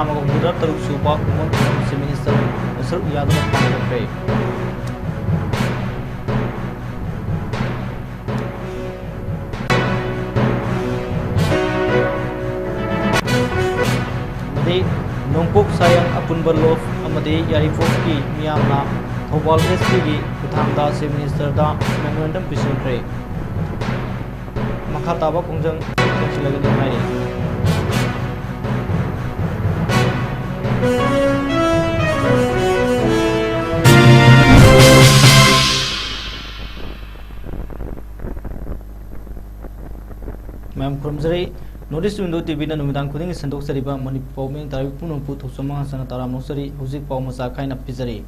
153 सूबा कुमोन theorem chief minister सरुक Yadav पांगथोखरे नोंपोक Sion अपुनबा loaf अमदे यारीपोक की मियामना थौबाल एसपी की खुथांगदा चीफ मिनिस्टर दा मेमोरेंडम पिसिनख्रे मखा ताबा खुंजंग चंसिलगनि हायरे मैम खुरमजरे नॉर्थ विंडो टीवी नुमिदांग खुदिंग संदोक्सरिबा मणिपुर में तारीख पुनपुर थोसमा सन तारा नोसरी हुजिक पाव मचा खाइना पिजरी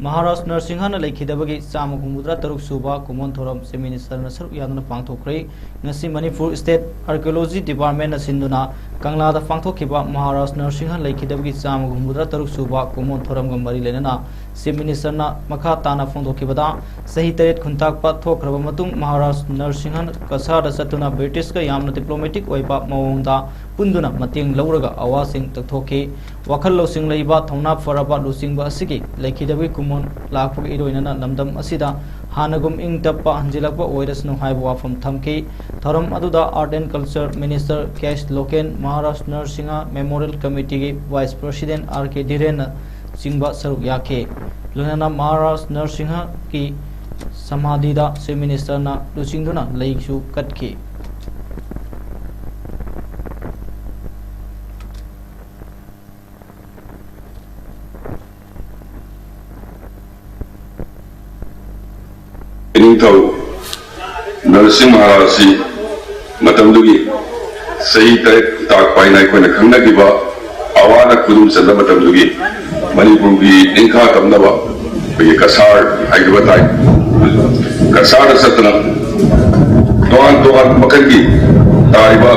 महाराष्ट्र नरसिंहन लेखिदबगी चाम 63 सूबा कुमोन थोरम चीफ मिनिस्टर सरुक यादव पांगथोखरे ngasi Manipur state archaeology department सिंधुना कंगलादा पांगथोखिबा महाराष्ट्र नरसिंहन लेखिदबगी चाम 63 सूबा कुमोन थोरम गमरी लेना चीफ मिनिस्टर ना मखा ताना फोंदोखिबदा सही तरेत खुंताकपा थोखरबा मतुंग महाराष्ट्र नरसिंहन कसार चतुना ब्रिटिश का यामना डिप्लोमेटिक ओइबा मवंगदा पुंदुना मतेंग लौरगा आवासिंग तथोखि वखल लौसिंग लैबा थौना फरबा लुसिंगबा असिगी लेखिदबगी कुमोन लाखपग इरोइनना लमदम असिदा हानगुम इंग तप्पा हंजिलकपा ओइरसनु हाइबा वाफम थमकी थरम अदुदा आर्ट एंड कल्चर मिनिस्टर कैश लोकेन महाराष्ट्र नरसिंह मेमोरियल कमिटी की वाइस प्रेसिडेंट आर.के. धीरेन चिंबा सरुक याखे लोनना महाराष्ट्र नरसिंह की समाधिदा चीफ मिनिस्टर ना लुचिंगदुना लैसु कटकी नरसिंह महाराज मतमदुगी सही तरह ताक पाइना कोई खंगनगिबा अवाना खुदुम चंदा मतमदुगी मणिपुर की इंखा तमनबा ये कसार हाइगबा ताई कसार सतना तोहान मखन की ताइबा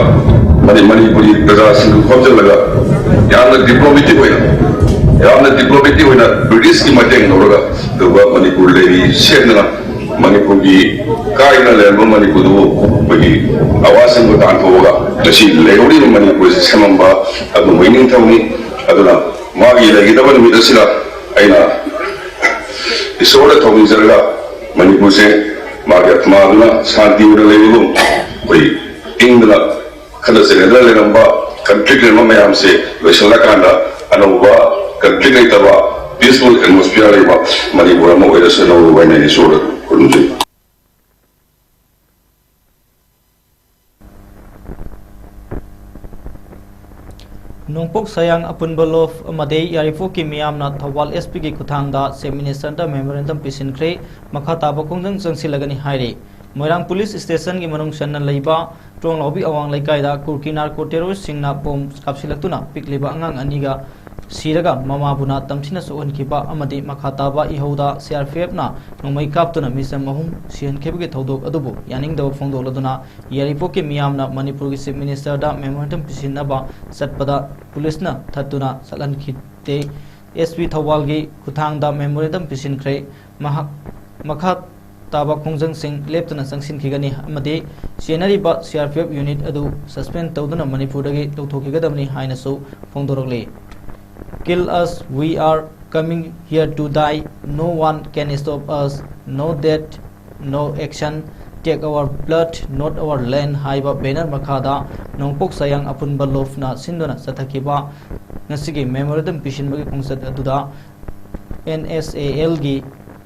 मणिपुरी प्रजा सिंह खोजल लगा यामना डिप्लोमेटिक होइना ब्रिटिश की मतेंग नोरगा दुबा मणिपुर लेवी सेनना मणिपुर की कायना लेब मणिपुर की आवास तांथोगा लेहौरी मणिपुर से सेमंबा मैनिंग थवनी मागी लेगिदब नुमित अना इसोर थोनीजरगा मणिपुर से मागी आत्मादुना शांति लेबगुम इंगना खद सेनेदर लेरंबा कंफ्लिक्ट मैम से लोसलकांदा अनौबा कंफ्लिक्ट लेतबा पीसफुल एटमोस्फियर लेबा मणिपुर अमा ओइरसनो वाइना इसोर नोंपोक सायंग अपुनबलोफ अमदे यारीफो की मियामना थौबाल एसपी की खुथांगदा चीफ मिनिस्टर दा मेमोरेंडम पिसिनख्रे मखा ताबा खुंजंग चंसिलगनि हायरे मोइरांग पुलिस स्टेशन की मनुंग सन्न लैबा ट्रोंगलौबी अवांग लैकायदा कुर्की नार्को टेरोरिस्ट सिंगना बोम कापसिलक्तुना पिकलिबा अंगांग अनिगा सिरगा ममाबुना तमथिना सोहनखिबा अमदि मखा ताबा इहौदा सीआरपीएफ ना नोंमै कापतुना मिसम महूम सिहनखिबगे थौदोक अदुबु यानिंगदब फोंदोलदुना यारीपो के मियामना मणिपुर की चीफ मिनिस्टर दा मेमोरेंडम पिसिनबा चटपदा पुलिस ना थतुना सलनखिते एसपी थौबाल की खुथांगदा मेमोरेंडम पिसिनख्रे मखा ताबा खोंजंग सिंह लेप्तना संगसिनखिगनी अमदि चेनरिबा सीआरपीएफ यूनिट अदु suspend तौदुना मणिपुरदगी लौथोखिगदबनी हाइनसु फोंदोरकले Kill us, we are coming here to die. No one can stop us. No death, no action. Take our blood, not our land. Haiba banner makada nongpok sayang apunba lofna sinduna sathakiba ngasigi memorandum pisinbagi khungsat aduda NSAL gi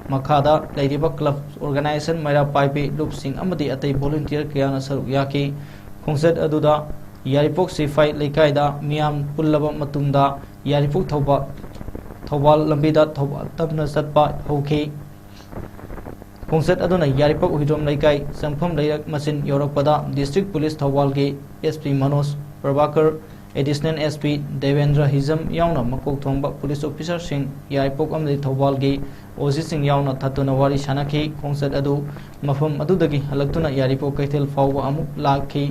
makada lairiba club organization maira paipe lupsing amadi atai volunteer kayana saruk yaki khungsat aduda Yairipok सिफाई लेकायदा मियाम पुल्लबा मतुंगदा यारीपोक थौबाल लंबीदा तबना चटपा हौखि खोंसत अदुना यारीपोक उहिदोम लेकाय संफम लेरक मसिन यौरकपदा डिस्ट्रिक्ट पुलिस थौबाल के SP Manoj Prabhakar additional SP Devendra Hijam यावना मकोक थोंबा पुलिस ऑफिसर सिंह यारीपोक अमदि थौबाल के ओजी सिंह यावना थतुना वारी सानाखि खोंसत अदु मफम अदुदगी हलक्तुना यारीपोक कैथेल फावबा अमुक लाखि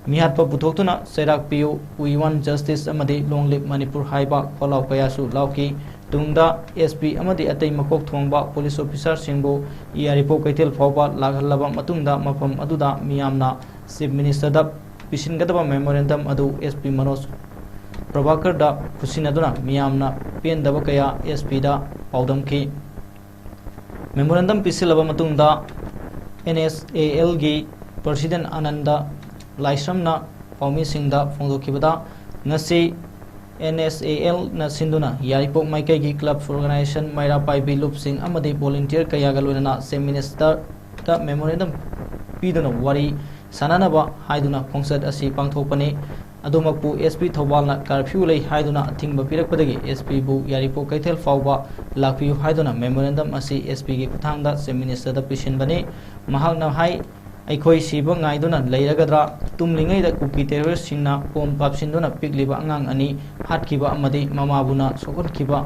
मिहात्पा पुथोक्तुना सैराक पियु वी वन जस्टिस अमदि लोंग लिव मणिपुर हाइबा खोलाव कयासु लाउकी तुंगदा एसपी अमदि अतै मकोक थोंबा पुलिस ऑफिसर सिंबो यारीपो कैथेल फावबा लागहल्लबा मतुंगदा मफम अदुदा मियामना चीफ मिनिस्टर दा पिसिनगदबा मेमोरेंडम अदु एसपी मनोज प्रभाकर दा खुसिनदुना मियामना पेंदब कया एसपी दा पाउदमखी मेमोरेंडम पिसिलबा मतुंगदा NSAL गी प्रेसिडेंट आनंद लाइसमना पाउमीसिंगदा फोंदोखिबदा ngasi NSAL na sinduna yaripok maikai gi club organization maira paibi lupsing amadi volunteer kaya galuna sem minister ta memorandum piduna wari sananaba haiduna khongsat asi pangthokpani adumakpu SP Thawalna curfew lei haiduna thingba pirakpadagi SP bu yaripok kaithel fawba lakpiu haiduna memorandum asi SP gi kuthangda sem minister da pisinbani mahakna hai अखोई सिब गाइदुना लेरगद्रा तुमलिंगैदा cookie terrorist सिंगना pome पापसिंदुना पिकलिबा अंगांग अनि हाटखिबा अमदि ममाबुना सोकनखिबा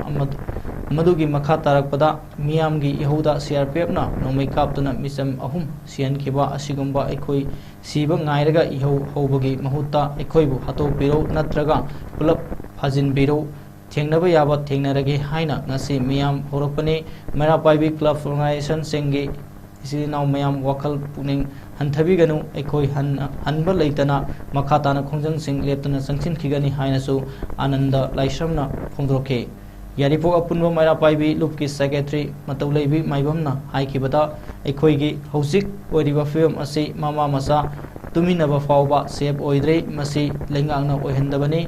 मदुगी मखा तारकपदा मियामगी इहुदा CRPF ना नोमै कापतुना मिसम अहुम सियनखिबा असिगुम्बा अखोई सिब गाइरगा इहौ हौबगी महुत्ता अखोइबु हतोपिरो नत्रगा pull-up फाजिनबिरो थेंगनबा याबा थेंगनरगे हाइना ngasi मियाम होरकपने मेरा पाइबी club organisation सेंगे इसिनाव मयाम वखल पुनिंग हंथबिगनु अखोई हनबा लेतना मखाताना खोंजंग सिंग लेतना संगसिन खिगनी हाइनसु आनंद लाइश्रमना फोंदोखे यारिपोक अपुनबा मैरा पाइबी लुपकी secretary मतौलेबी माइबमना हाइखिबदा अखोईगी हौजिक ओइरिबा film असि मामा मसा तुमिनबा फावबा सेफ ओइद्रे मसी लेंगांगना ओइहंदबनी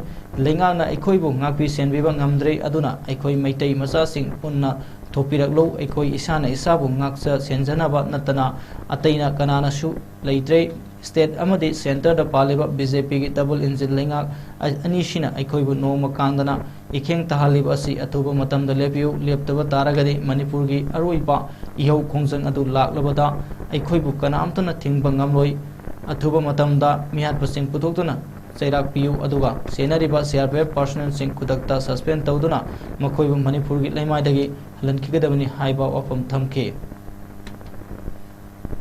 लेंगांगना अखोईबु ngakpi senbiba ngamdre aduna अखोई मैतै मसा सिंग पुन्ना थोपिरकलो अखोई इसाना इसाबु ngaksa senjanaba natana अतैना कनानासु लेट्रे स्टेट अमदि सेंटर द पालिबा बीजेपी की डबल इंजिन लेंगा अनिशिना अखोईबु नोमा कांगदना इखेंग तहालिबा असि अथुबा मतमद लेपियु लेप्तबा तारगदि मणिपुर की अरोइबा इहौ खोंजंग अदु लाक्लबदा अखोईबु कनामतना थिंगबा ngamloi अथुबा मतमदा मिहातपसिंग पुथोक्तुना चैराक पियु अदुगा सेनरिबा CRPF पर्सनल सिंग खुदक्ता सस्पेंड तौदुना मखोइबु मणिपुर की लेमाइदगी हलनखिगदबनि हाइबा वफम थमखे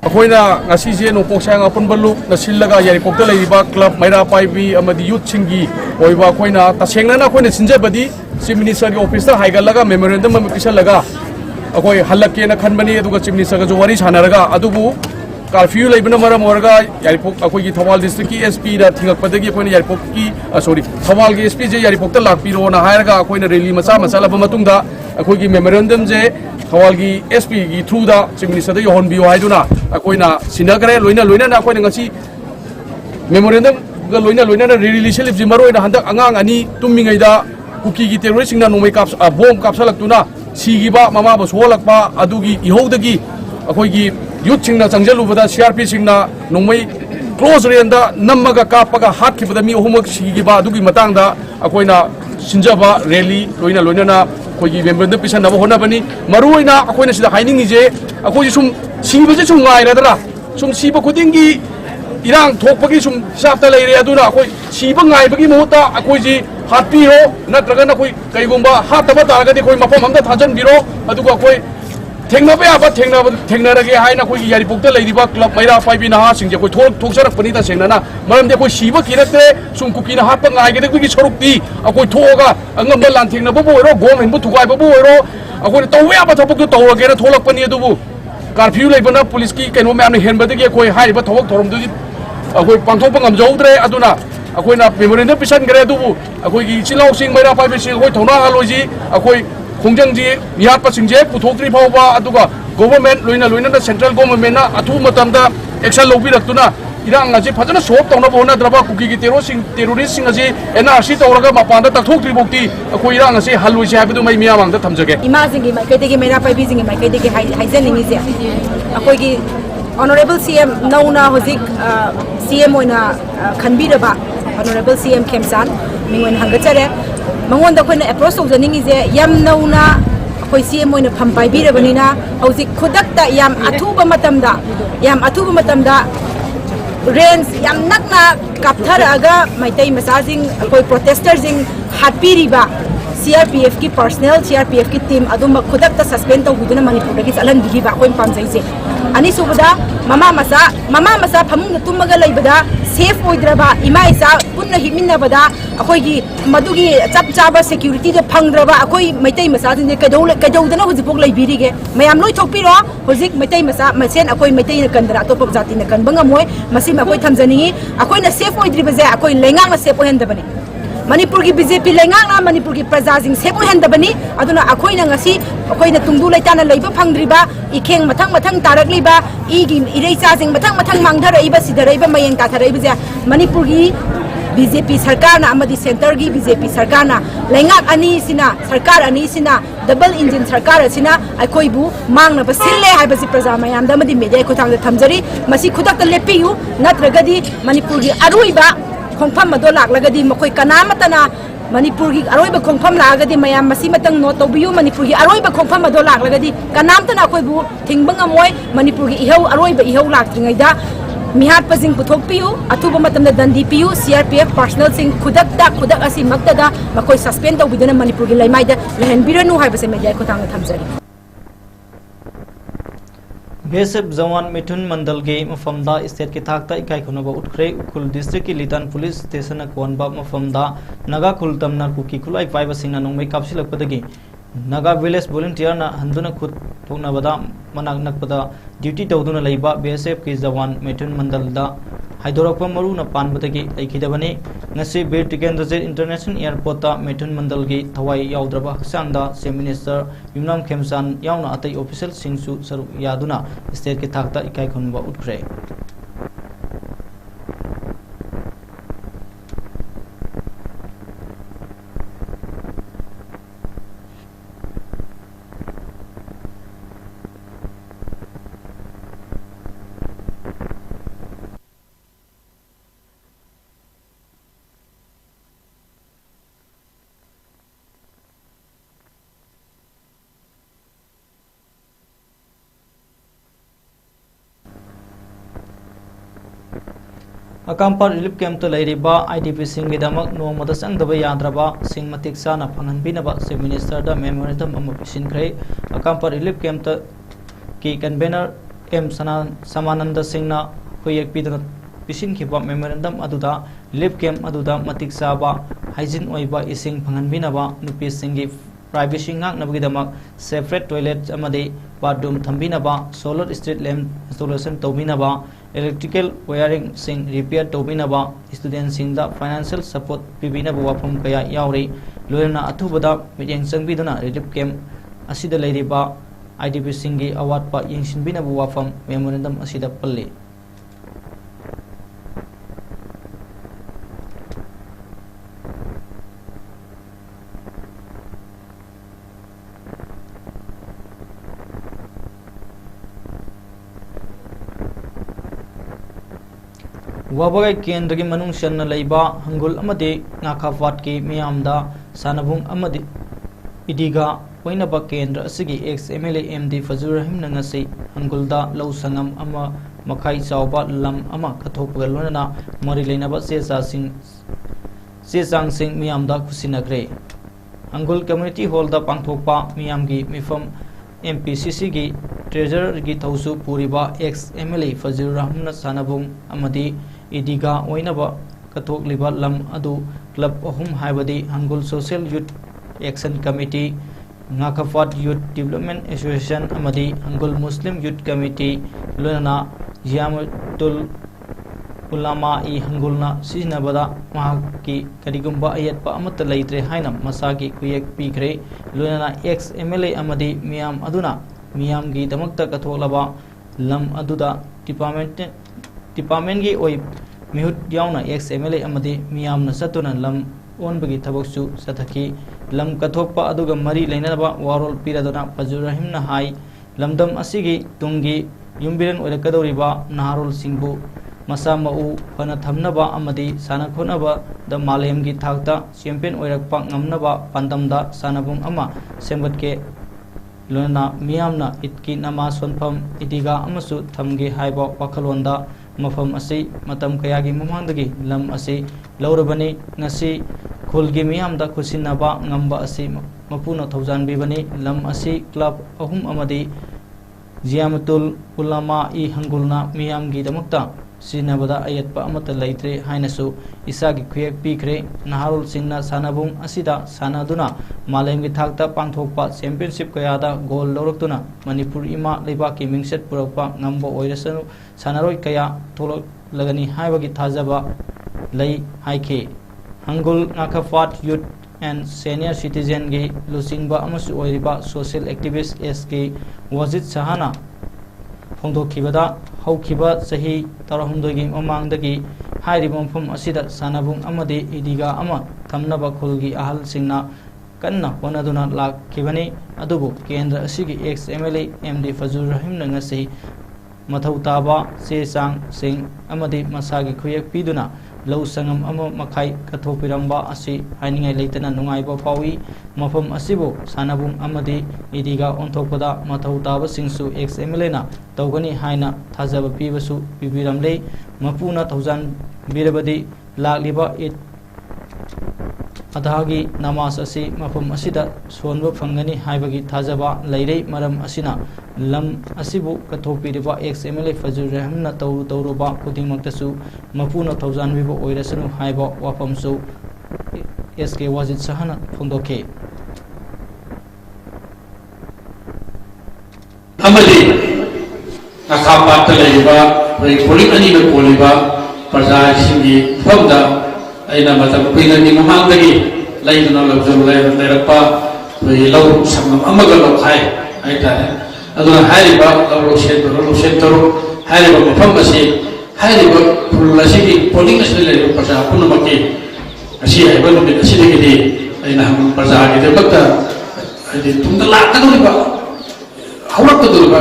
अखोइना ngasi नोपोंसांग अपुनबलु नसिलगा यारिपोक्ता लेरिबा क्लब मैरा पाइबी अमदि यूथ सिंगी ओइबा अखोइना तसेंगना अखोइना सिंजबदी चीफ मिनिस्टर की ऑफिस ता हाइगलगा मेमोरेंडम अम पिसलगा अखोइ हलकेना खनबनी अदुगा चीफ मिनिस्टर का जो वारी सानरगा अदुबु कर्फ्यू लेबना मरम ओरगा यारिपोक अखोइ की थवाल डिस्ट्रिक्ट की SP दा थिंगकपदगी अखोइना यारिपोक की सॉरी थवाल की SP जे यारिपोक्ता लाकपिरो ना हायरगा अखोइना रैली मचा मचा लब मतुंगदा अखोइ की मेमोरेंडम जे थवाल की SP की थ्रू दा चीफ मिनिस्टर दा योहनबियो हाइदुना अखोइना सिनगरे लोइना लोइना ना अखोइना ngasi मेमोरेंडम गा लोइना लोइना रिलीशन लिप जिमरोइना हंदक अंगांग अनि तुमिंगैदा कुकी की टेररिस्ट सिंगना नोमै काप बॉम्ब कापसलक्तुना सीगिबा ममा बसोलकपा अदुगी इहौदगी अखोइ की यूथ सिंगना चंगजलुबदा CRP सिंगना नोमै क्लोज रेंदा नम्मगा कापगा हाटखिबदा मी अहुमक सीगिबा अदुगी मतंगदा अखोइना सिंजबा रैली लोइना लोइना अखोइगी मेमोरेंडम पिसनबा होनबनी मरुइना अखोइना सिदा हाइनिंगिजे अखोइ सुम सीबजे सुम गाइरदरा सुम सीब खुदिंगी इरांग थोकपगी सुम हिसाबता लेरे अदुना अखोइ सीब गाइबगी मोता अखोइजी हाटपिरो नत्रगना अखोइ कइगुंबा हातबा तारगदि अखोइ मफम हमदा थाजनबिरो अदुगा अखोइ थेंगनबे आबा थेंगनरगे हाइना अखोइ यारिपोक्ता लेरिबा क्लब मैरा पाइबी नहा सिंजे अखोइ थोकसरकपनि ता सेंगना मरमदे अखोइ सीब किरते सुम कुकीना हापा गाइगदे अखोइगी सरुक्ति अखोइ थोगा अंगमबा लांथेंगनबो ओइरो गोमेनबो थुगाइबो ओइरो अखोइ तौवे आबा थपकतो तौरगेना थोलकपनि अदुबु कर्फ्यू लेबना पुलिस की कनो मैम हेनबदगी अखोइ हाइबा थवक थोरमदुगी अखोइ पांथोकपा ngamjौद्रे अदुना अखोइना मेमोरेंडम पिसनगरे अदुबु अखोइगी चिलाउ सिंग मैरा पाइबी सिंग अखोइ थौना हालोजी अखोइ खोंजंगजी मिहात सिंजे पुथोक्ट्री फावबा अदुगा गवर्नमेंट लोइना लोइना सेंट्रल गवर्नमेंट ना अथु मतमदा एक्शन लौबिरक्तुना इरांग अजी फजना सोप तौनबो होनद्रबा कुकी की टेररिस्ट सिंग अजी NRC तौरगा मपानदा तक्थोक्ट्री बोक्ति अखोइ इरांग असी हलुइसे हाबिदु मै मियामांगदा थमजगे इमाजिंग माइकैदेगे मेरा पाइबीजिंग माइकैदेगे हाइजेनिंगिजे अखोइगी ऑनरेबल CM नौना होजिक CM ओइना खनबिरबा ऑनरेबल CM खेमसान मिंगोन हंगचरे मंगोन दा खोइना अप्रोच तौजनिंगिजे यम नौना अखोइ CM ओइना फम पाइबिरबनिना होजिक खुदक्ता याम अथुबा मतमदा रेंज याम नकना कापथरगा मैतै मसाजिंग अखोइ प्रोटेस्टर्सिंग हाटपिरिबा CRPF की पर्सनल CRPF की टीम अदुम खुदक्ता सस्पेंड तौबुदुना मणिपुर की चलन बिगिबा अखोइ पामजैसे अनि सुबदा ममा मसा फमुंग तुमगा लैबदा सेफ ओइद्रबा इमा इसा पुन्ना हिमिन्नबदा अखोइगी मदुगी चप चाबा सिक्युरिटी दे फंगद्रबा अखोइ मैतै मसाजिंग दे कदौदना हुजिपोक लैबिरिगे मयाम लोइ थोकपिरो हुजिक मैतै मसा मसेन अखोइ मैतै न कंदरा अतोप जाति न कनबंगा मोय मसिम अखोइ थमजनिगी अखोइना सेफ ओइद्रिबजे अखोइ लेंगांग सेफ ओहेंदबनी मणिपुर की बीजेपी लेंगांगना मणिपुर की प्रजा जिंग सेबु हेंदबनी अदुना अखोइना ngasi अखोइना तुंगदु लेताना लेबा फंगद्रिबा इखेंग मथंग मथंग तारकलिबा इगी इरेचा जिंग मथंग मथंग मांगधरइबा सिदरइबा मयेंग ताथरइबा मणिपुर की बीजेपी सरकार ना अमदी सेंटर की बीजेपी सरकार ना लेंगाक अनी सिना सरकार अनी सिना डबल इंजिन सरकार सिना अखोइबु मांगना बसिल्ले हाइबसि प्रजा मयाम दमदी मीडिया खुथांग थमजरी मसी खुदक लेपियु नत्रगदी मणिपुर की अरुइबा खोंफम मदो लागलगदी मखोय कनामतना मणिपुर की अरोइबा खोंफम लागदी मयाम मसी मतंग नोट तौबियु मणिपुर की अरोइबा खोंफम मदो लागलगदी कनामतना अखोइबु थिंगबंग अमोय मणिपुर की इहौ अरोइबा इहौ लागत्रिङैदा मिहात पजिंग पुथोकपियु अथुब मतमदा दंडी पियु सीआरपीएफ पर्सनल सिंग खुदक असी मक्तदा मखोय सस्पेंड तौबिदना मणिपुर की लैमाइदा लहनबिरनु हाइबसे मीडिया खुथांग थमजरी बीएसएफ जवान मिथुन मंडल के मफमदा स्टेट के थाकता इकाई खुनबा उठख्रे उखुल डिस्ट्रिक्ट की लितान पुलिस स्टेशन कोनबा मफमदा नगा खुल तमना कुकी खुलाई पाइबा सिंगना नोंमै कापसिलकपदगी नगा विलेज वॉलंटियर ना हंदुना खुद थोकनाबदा मनाक नकपदा ड्यूटी तौदुना लैबा बीएसएफ की जवान मिथुन मंडल दा हाइदोरकपा मरुना पानबदगी लैखिदबनी ngasi बीर टिकेंद्रजे इंटरनेशनल एयरपोर्ट ता मिथुन मंडल की थवाई याउद्रबा हक्सांगदा चीफ मिनिस्टर युमनाम खेमसान याउना अतई ऑफिशियल सिंगसु सरुक यादुना स्टेट के थाकता इकाई खुनबा उठख्रे अकामपा रिलीफ कैंप तो लेरिबा आईडीपी सिंह दमक नोमदा संगदबा याद्रबा सिंह मतिक साना फंगनबिनबा चीफ मिनिस्टर दा मेमोरेंडम अमा पिसिनख्रे अकामपा रिलीफ कैंप की कन्वेनर एम समानंद सिंहना होयेकपिदना पिसिनखिबा मेमोरेंडम अदुदा रिलीफ कैंप अदुदा मतिक साबा हाइजीन ओइबा इसिंग फंगनबिनबा नुपि सिंगी privacy ngangnabagidamak separate toilet amadi bathroom thambinaba solar street lamp installation tawbinaba electrical wiring sing repair tawbinaba student singda financial support pibinaba wafam kaya yauri loyna athubada mityeng changbiduna relief camp asida leiriba idp singi award pa yengsinbinaba wafam memorandum asida palli वाबगाई केंद्र की मनुंग शन लैबा हंगुल अमदे नाखाफाट की मियामदा सानबुंग अमदे इदिगा ओइनबा केंद्र असिगी ex MLA MD Fazlur Rahim नंगसे हंगुलदा लौ संगम अमा मखाई चावबा लम अमा कथोपगा लोनना मरि लेनबा सेचांग सिंह मियामदा खुसिनग्रे हंगुल कम्युनिटी हॉल दा पांगथोकपा मियामगी मिफम एमपीसीसी की ट्रेजरर की थौसु पूरीबा एक्स एमएलए फजलुर रहीम सानबुंग अमदी इदिगा ओइनबा कथोकलिबा लम अदु क्लब अहुम हाइबदी Hangul social youth action committee नाखाफाट यूथ डेवलपमेंट एसोसिएशन अमदी हंगुल मुस्लिम यूथ कमिटी लोना जियामुल उलामा ई हंगुलना सिजनबदा महाकी करिगुंबा अयतपा अमत लैत्रे हाइना मसागी कुयेक पीख्रे लोना एक्स एमएलए अमदी मियाम अदुना मियाम की दमकता कथोलबा लम अदुदा डिपार्टमेंट की ओइ मिहुत याउना एक्स एमएलए अमदी मियामना सतुना लम ओनबगी थबकसु सथकी लम कथोकपा अदुगा मरी लेनबा वारोल पिरदना फजलुर रहीमना हाई लमदम असिगी तुंगी युमबिरन ओइरकदौरिबा नहारोल सिंबु मसा मऊ फना थमनबा अमदी साना खोनबा द मालेम की थाकता champion ओइरकपा ngamnaba pandamda sanabung ama semgatke लोना मियामना इतकी नमा सोनफम इदिगा अमसु थमगे हाइबा वाखलोंदा मफम असि मतम कयागी ममांदगी लम असि लौरबनी ngasi खुलगी मियामदा खुसिनबा ngamba असि मपुना थौजानबिबनी लम असि क्लब अहुम अमदी जियामतुल उलामा ई हंगुलना मियामगी दमक्ता सिनबदा अयतपा अमत लैत्रे हाइनसु इसागी खुयक पीख्रे नहारुल सिंहना सानबुंग असिदा सानादुना मालेमगी थाकता पांथोकपा चैंपियनशिप कयादा गोल लौरक्तुना मणिपुर इमा लेबाकी मिंगसेट पुरकपा ngamba ओइरसनु सानारोय कया थोलक लगनी हाइबगी थाजबा लई हाइखे Hangul Nakafat Youth and Senior Citizen gi Lusingba amasu oiriba social activist SK Wazid Sahana Fongdokhibada Haukiba Sahi Tarahumdogi Mamangdagi Hairiba Mafum asida sanabung amadi idiga ama thamnaba khulgi ahal singna kanna wanaduna lakhibani adubu kendra asigi ex MLA MD Fazur Rahim na ngasi mathau taba se sang sing amadi masagi khuyek piduna lau sangam ama makai kathopiramba asi hainingai leitana nungaiba pawi mafam asibo sanabung amadi idiga onthokpada mathau taba singsu ex MLA na tawgani haina thajaba pibasu pibiramle mapuna thousand birabadi lakliba it adhagi namas asi mafam asida sonba phangani haibagi thajaba leirei maram asina lam asibu kathopiriba ex MLA Fazur Rahim na tawruba kudingmaktasu mapuna thousand bibo oirasanu haiba wafamsu SK Wazid Sahana phongdokhe amadi akhapat leiba politik ani be poliba praja singi famda aina matam kuinani mamangdagi laiduna labjul leirapa lau samam amaga lokhai aita aduna hariba lau sentoro hariba mafam asi hariba pullasigi politik asli leiba praja punamaki asi haiba lumit asli gidi aina ham praja gidi bakta adi tunda lakaduriba hawrakaduriba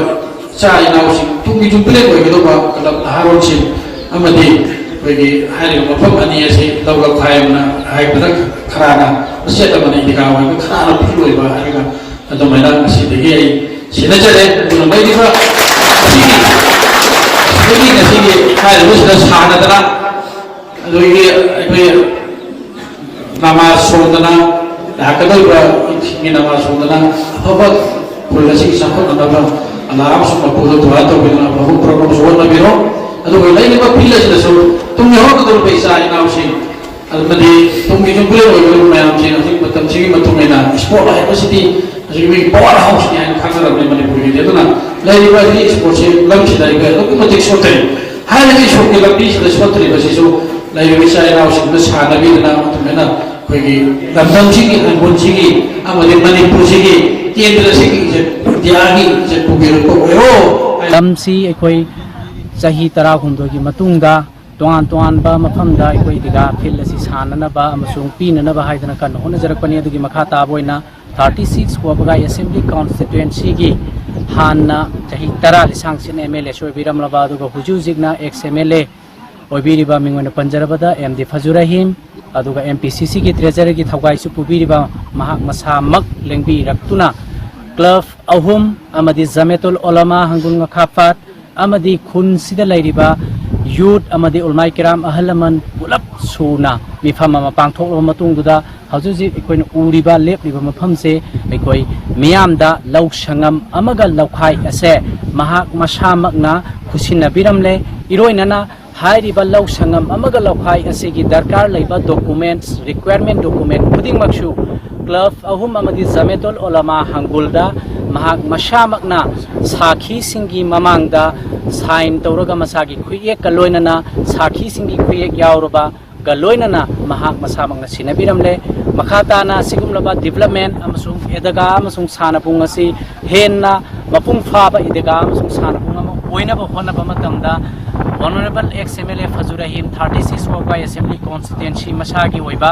cha inausi tungi jumpile ko gidoba kadam haron sin amadi bagi hari mafam ani asi dawla khayamna haibada kharana asya tamani digawa ko kharana philoi ba hariga adomena asi degi ai sinajare dunai diba sigi nasi hari musda sana dana adogi ai nama sondana hakadoi ba ini nama sondana abat pulasi sakon nama alarm semua pulau tua tu bila bahu program suara biro aduh ini apa pilih sudah so tunggu orang tu berpesa ina usin almadi tunggu jumpa orang macam sih nanti betul sih betul mana sport lah apa sih jadi ini power house ni yang kangen orang mana boleh dia tu na lain apa sih sport sih lama sih dari kita tu macam sport ni hal ini sport ni lebih sudah sport ni masih so lain bisa ina usin besar nabi tu na betul mana pergi dalam sini anggun sini amadi mana pun sini tiada sini diagi jadi pubir pubir lamsi ekoi Sahi tara humdogi matungda tuan ba mafamda ekoi diga phil asi sanana ba amasung pinana ba haidana kan hona jarakpani adugi makhata boina 36 wabaga assembly constituency gi hanna sahi tara lisang sin MLA soibiram laba aduga huju jigna ex MLA oibiriba mingona panjarabada MD Fazur Rahim aduga MPCC gi treasurer gi thawgai su pubiriba mahak masamak lengbi raktuna club ahum amadi Zametul Ulama hangul ngakafat amadi khun sida lairiba youth amadi ulmai kiram ahalaman pulap suna mifam ama pangthok matung duda hajuji ekoin uriba lepliba mafam se ekoi miyamda law sangam amaga lawkhai ase mahak masamakna khusina biramle iroinana hairiba law sangam amaga lawkhai ase gi darkar leiba documents requirement document puding maksu club ahum amadi Zametul Ulama hangulda mahak masamakna sakhi singi mamangda sign tawraga masagi khuyek kaloinana sakhi singi khuyek yawroba galoinana mahak masamakna sinabiramle makhatana sigumlaba development amasung edaga amasung sanapung asi henna mapung phaba edaga amasung sanapung ama oinaba honaba matamda honorable ex MLA Fazur Rahim 36 Wabai assembly constituency masagi oiba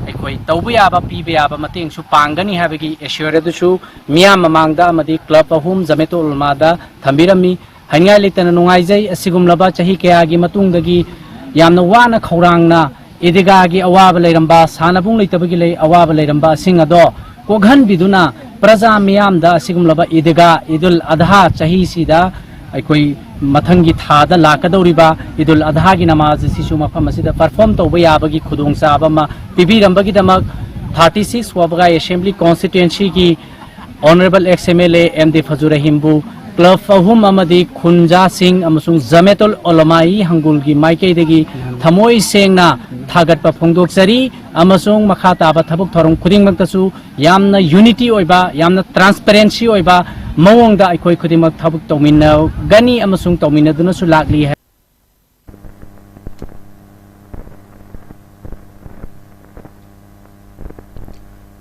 ekoi tawbiyaba pibiyaba mating su pangani habagi assure du miyam mamangda amadi club ahum Zametul Ulama da thambirami haingai litana nungaijai asigumlaba chahi kayagi matungdagi yamna wana khorangna idiga gi awaba leiramba sanabung leitabagi lei awaba leiramba singado koghan biduna praja miyamda asigumlaba idiga idul adha chahi sida ekoi mathangi thada lakadoriba idul adha gi namaz sisu mafam asida perform tawba yabagi khudung chaba ma pibirambagi damak 36 wabaga assembly constituency ki honorable ex MLA MD Fazur Rahim bu club ahum amadi khunja singh amasung Zametul Ulama hangul gi maikei degi thamoi sengna thagat pa phongdok sari amasung makhata ba thabuk thorong khuding maktasu yamna unity oiba yamna transparency oiba mawongda aikoi khudimak thabuk tawminna gani amasung tawminna duna su lakli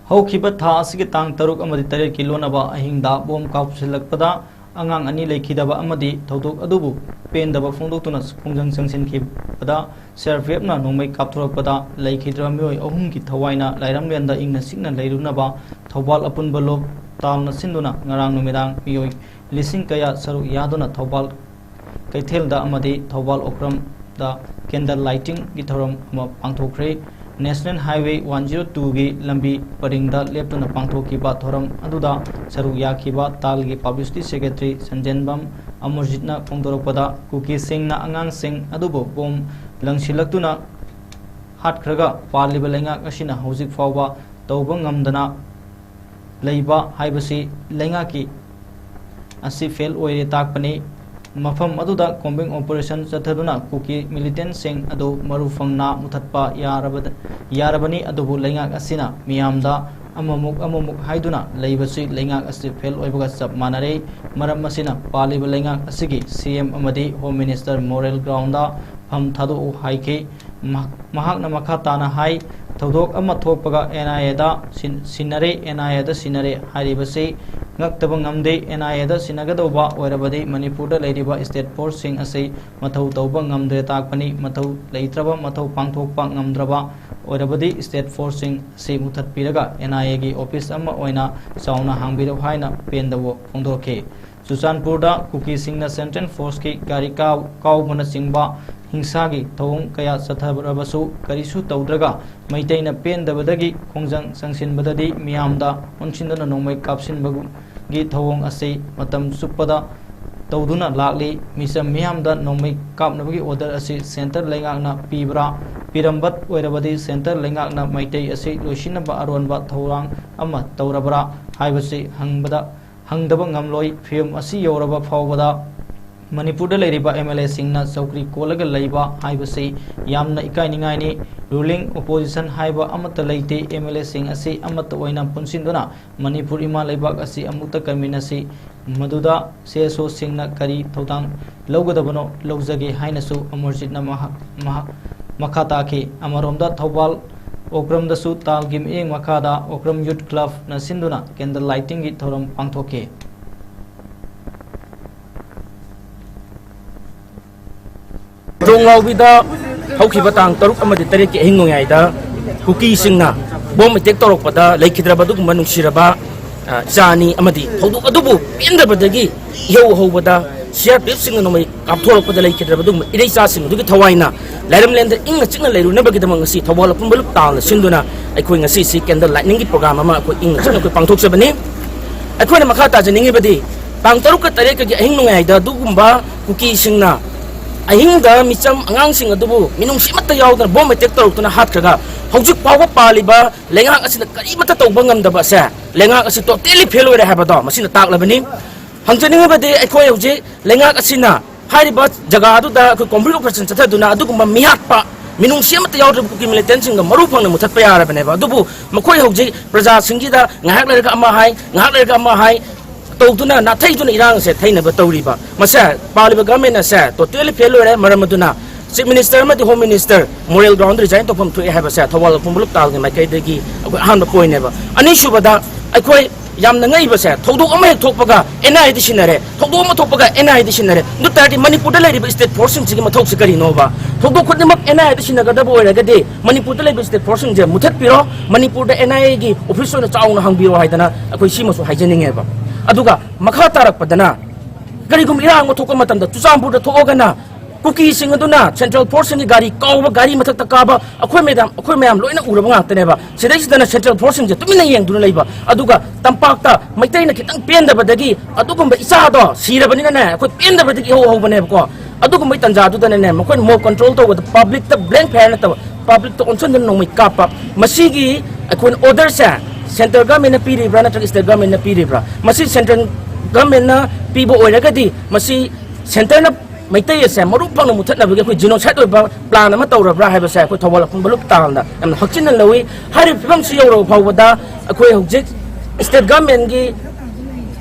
हौखिबा था असि तांग तरुक अमदि तरेट की लोनबा अहिंगदा बोम काउसिलकपदा angang ani lekhidaba amadi thodok adubu pendaba phongdoktuna khongjang changsinkhibada servepna nongmai kapthorakpada lekhidra mioi ahum ki thawaina lairamlenda ingna sikna leirunaba thobal apun balop tamna sinduna ngarang numidang mioi lising kaya saru yaduna thobal kaithelda amadi thobal okram da candle lighting gi thoram ma pangthokre National Highway 102 gi lambi paringda leptuna pangthokiba thoram aduda saru yakhiba talgi publicity secretary Sanjanbam Amurjitna phongdorakpada Kuki Singh na angang Singh adubo bom langsilaktuna hatkhraga paliba lenga asina hojik fawba tawba ngamdana leiba haibasi lenga ki asi fail oire takpani mafam aduda combing operation chathaduna Kuki militant Singh adu marufangna muthatpa yarabani adubu lengak asina miyamda amamuk haiduna leibasi lengak asi fail oibaga sab manare maram asina paliba lengak asigi CM amadi Home Minister moral ground da pham thadu haike mahakna makha tana hai thodok ama thokpaga NIA da sinare NIA da sinare haribasi ngaktabang ngamde NIA da sinagadauba oirabadi Manipur da leiriba state force sing asai mathau tauba ngamdre takpani mathau leitraba mathau pangthokpa ngamdraba oirabadi state force sing se muthat piraga NIA gi office ama oina sauna hangbiro haina pendabo phongdokhe Susanpur da Kuki Singh na Central Force ki gari kaw mana singba hingsa gi thong kaya sathabrabasu karisu taudraga maitaina pendabadagi khongjang sangsinbadadi miyamda onchindana nongmai kapsinbagu gi thong asai matam suppada tawduna lakli misam miyamda nongmai kapnabagi order asi center lengakna pibra pirambat oirabadi center lengakna maitai asi loisinaba aronba thorang ama taurabra haibasi hangdaba ngamloi film asi yoraba phawbada Manipur da leiriba MLA singna saukri kolaga leiba haibasi yamna ikai ningai ni ruling opposition haiba amata leite MLA sing asi amata oina punsinduna Manipur ima leibak asi amukta kaminasi maduda seso singna kari thodang logadabano lojage hainasu amurjitna makhata ke amaromda thobal okram da su talgim eng makhada okram youth club na sinduna candle lighting gi thoram pangthoke Dongawida haukiba tang taruk amadi tarik ki hingongaida Kuki Singna bom attack torokpada leikhidraba dugumba nungsiraba jani amadi hoduk adubu pendabadagi yau hobada CRPF singna nomai kapthorokpada leikhidraba dugumba irei cha sing dugi thawaina lairamlend ingna chingna leiru nabagidamang asi thawala pumbaluk tal sinduna aikoi ngasi si candle lightning gi program ama ko ingna chingna ko pangthok sabani aikoi na makha ta janingi badi tang taruk ka tarik ki hingongaida dugumba Kuki Singna ahingda micham angang sing adubu minung simata yawda bom attack torokna hatkaga hojik pawba paliba lengak asina kari mata tawba ngamdaba sa lengak asi totally fail ore habada masina taklabani hangjaninga bade aikoi hojik lengak asina hariba jaga adu da ko complete operation chathaduna adugumba mihatpa minung simata yawda Kuki militant sing maru phangna muthatpa yarabane ba adubu makoi hojik praja singi da ngahak lerga ama hai tawduna na thaiduna irang se thainaba tawriba masa paliba government sa totally fail ore maramaduna chief minister ma home minister moral ground resign to pham thui haba sa thawal phumuluk tal ge makai degi akoi han ba point neba ani subada akoi yamna ngai ba sa thodok ama hek thokpaga NID sinare thodok ma thokpaga NID sinare nu tadi Manipur da leriba state force sing ma thok sikari no ba thodok khudmak NID sinaga da boy raga de Manipur da leriba state force je muthat piro Manipur da NIA gi officer na chauna hangbiro haidana akoi simasu haijaninge ba aduga makha tarak padana garigum irang thokka matamda Chusampur da thogana Kuki Singh aduna central force ni gari kawba gari mathak takaba akhoi mayam loina uraba ngakte ba sidai sidana central force je tumina yeng duna leiba aduga tampakta maitaina kitang pendabadagi adugumba isa do sirabani na akhoi pendabadagi ho bane ko adugumba tanja adu ne makoi mob control to with public ta blank fair na public to onson no mai kapa masigi akhoi order sa Central government na piribra na state government na piribra masi central government na pibo oiragadi masi center na maitai ase maru pang muthat na bagi ko genocide oiba plan ama tawrabra haiba sa ko thawal pun baluk talna am hakchin lawi hari pham si yoro phawada akoi hojik state government gi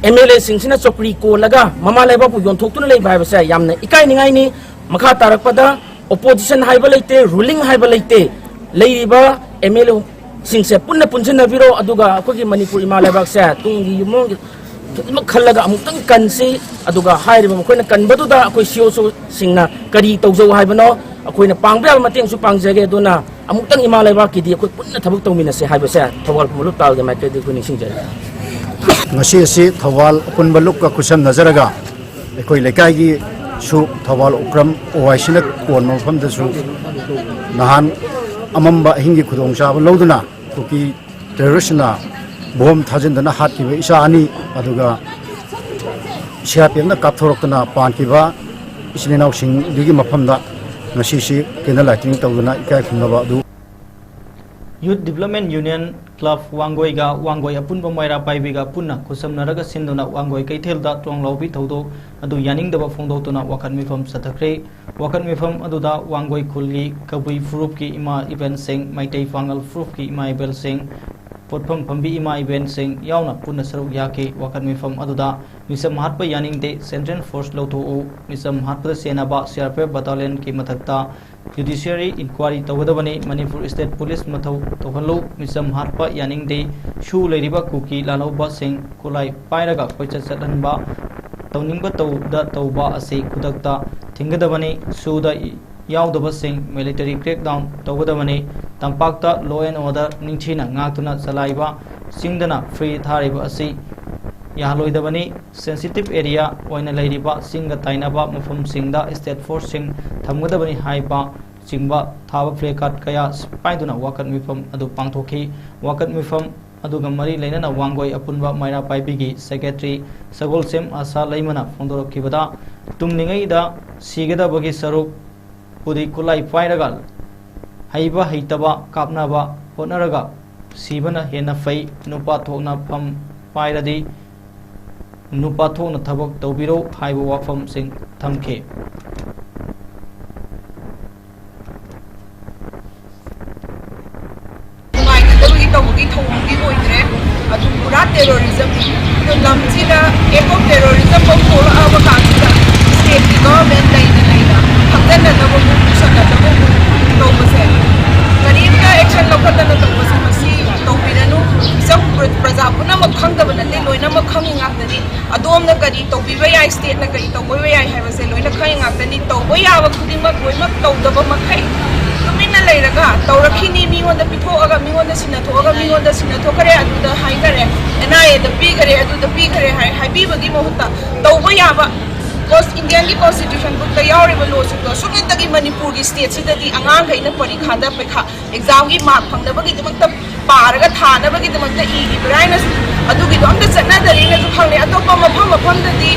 MLA singsina chokri ko laga mama laiba pu yon thoktuna lei haiba sa yamna ikai ningai ni makha tarakpada opposition haiba leite ruling haiba leite leiba MLA सिंसे पुन्ना पुंजनबिरो अदुगा अखोगी Manipur इमा लेबाक से तुंगी युमोंग खल्लगा अमुक्तंग कनसी अदुगा हाइरिबा मखोइना कनबदुदा अखोई सिओसो सिंगना करी तौजौ हाइबनो अखोइना पांगबा मतेंगसु पांगजगे दुना अमुक्तंग इमा लेबाक किदि अखोइ पुन्ना थबक तौमिनसे हाइबसे थवाल मुलुक तालगे माइकेदि खुनि सिंजरे ngasi asi thawal punbaluk ka kusam nazaraga ekoi lekai gi su thawal ukram oaisina kon mafam da su nahan amamba hingi khudong cha loduna kuki terroristna bom thajin dana hat ki isa ani aduga siapem na kapthorokna pan ki ba islinau sing digi mafam da ngasi si kena lighting tawuna ikai khunga ba du Youth Development Union Club Wangoi ga Wangoi apunba maira paibi ga punna kusamnaraga sinduna Wangoi kaithelda tonglobi thodo adu yaning daba phongdotuna wakan mifam sathakre wakan mifam aduda Wangoi khulgi kabui frup ki ima event sing maitei fangal frup ki ima event sing potpham phambi ima event sing yauna punna saruk yake wakan mifam aduda misam hatpa yaning de Central Force lotho misam hatpa senaba CRPF battalion ki mathakta Judiciary Inquiry Tawadabani Manipur State Police Mathau Tohalo Misam Harpa Yaning Day Shu Ladiba Kuki Laloba Singh Kulai Pairaga Kocha Satanba Taunimba Tauda Tauba Ase Kudakta Tingadabani Suda Yaudaba Singh Military Crackdown Tawadabani Tampakta Law and Order Ninchina Ngatuna Salaiba Singdana Free Thariba Ase Yahaloidabani sensitive area oina lairiba singa tainaba mafam singda state force sing thamgadabani haiba singba thaba flekat kaya spaiduna wakat mifam adu pangthoki wakat mifam adu gamari leinana Wangoi apunba maira paibigi secretary Sagol Sem Asa Laimana fondorokibada tumningai da sigadabagi saruk pudi kulai pairagal haiba haitaba kapnaba honaraga sibana hena fai nupa thokna pham pairadi nupa thokna thabak tawbiro haiba wafam sing thamke terrorism lamchina eco terrorism ko thora awakanta state government laina hamdana nabu sana nabu to base karibka action lokadana to base masi to piranu sam praja puna ma khangda banate loina ma khanginga tani adom na kari to biwa ya state na kari to boy ya have se loina khanginga tani to boy ya wa khudima boy ma to daba ma khai tumina leiraga tawrakhini mi wonda pithoaga mi wonda sinathoaga mi wonda sinathokare aduda hai kare NIA the big area aduda big area hai bi bagi mohta tawba yaba Indian constitution book the yauriba law so sumintagi Manipur gi state sidadi angang gaina parikha da pekha exam gi mark phangdabagi damakta paraga thanabagi damakta igi brainus adugi donda chana dari na khangle atopa mafam dadi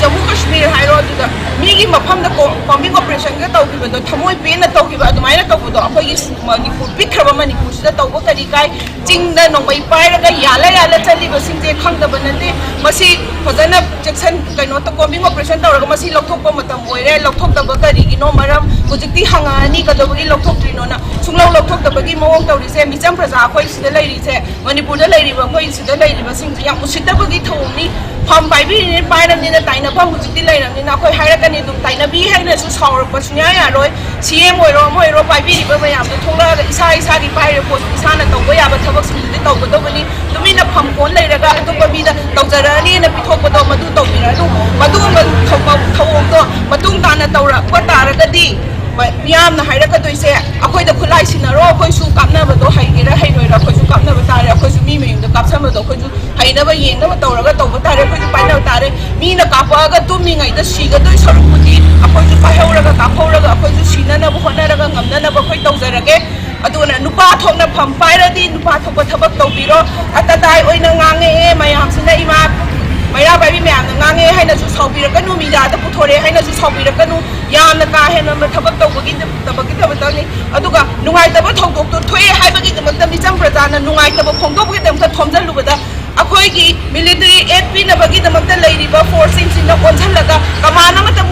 Jammu Kashmir hairo aduda migi mafam da combing operation ga tawkiba do thamoi pe na tawkiba adumaina tawbudo akhoi Manipur bikraba Manipur sida tawbo kari kai jingda nongbai pairaga yala chaliba singje khangdaba nate masi fajana jackson kaino to combing operation tawraga masi lokthokpa matam oire lokthokdaba kari gino maram hujikti hangani kadabagi lokthoktrino na sunglaw lokthokdabagi mawong tawrise micham praja akhoi sida lairise Manipur da lairiba akhoi sida lairiba singje yam usidabagi thawni pham paibi ni painam ni na taina pham hujikti lairam ni na akhoi hairakani dum taina bi haina su sawrak pasnya ya roi CM moiro paibi riba mayam to thongla isa gi paire post isana tawba ya ba thabak sindi tawbadobani tumina pham kon lairaga atopa bida tawjarani na pithokpado madu tawbiranu madu thawong to matung tana tawra pataragadi miyam na hairaka toise akhoi da khulai sinaro akhoi su kapna ba do haigira hainoira akhoi su kapna ba tare akhoi su mi meyum da kapsama do akhoi su haina ba yengna ba tawraga tawba tare akhoi su paina tare mi na kapaga tumi ngai da siga do sarupudi akhoi su pahauraga kapauraga akhoi su sina na ba honaraga ngamna na ba akhoi tawjarage aduna nupa thokna pham pairadi nupa thokpa thabak tawbiro atatai oina ngange mayam sina ima Maira baby mayam ngange haina su saubiraganu mi da puthore haina su saubiraganu yamna ka hena ma thabak tawbagi tabagi tabatani aduga nungai taba thongdok to thoi haibagi tamakta mi cham prajana nungai taba phongdok gi tamka thomjal lubada akhoi gi ꯑꯩꯈꯣꯏꯒꯤ military ꯑꯦꯗ ꯄꯤꯅꯕꯒꯤꯗꯃꯛꯇ ꯂꯩꯔꯤꯕ ꯐꯣꯔꯁꯁꯤꯡꯁꯤꯅ ꯑꯣꯟꯁꯤꯜꯂꯒ common ꯑꯃꯠꯇ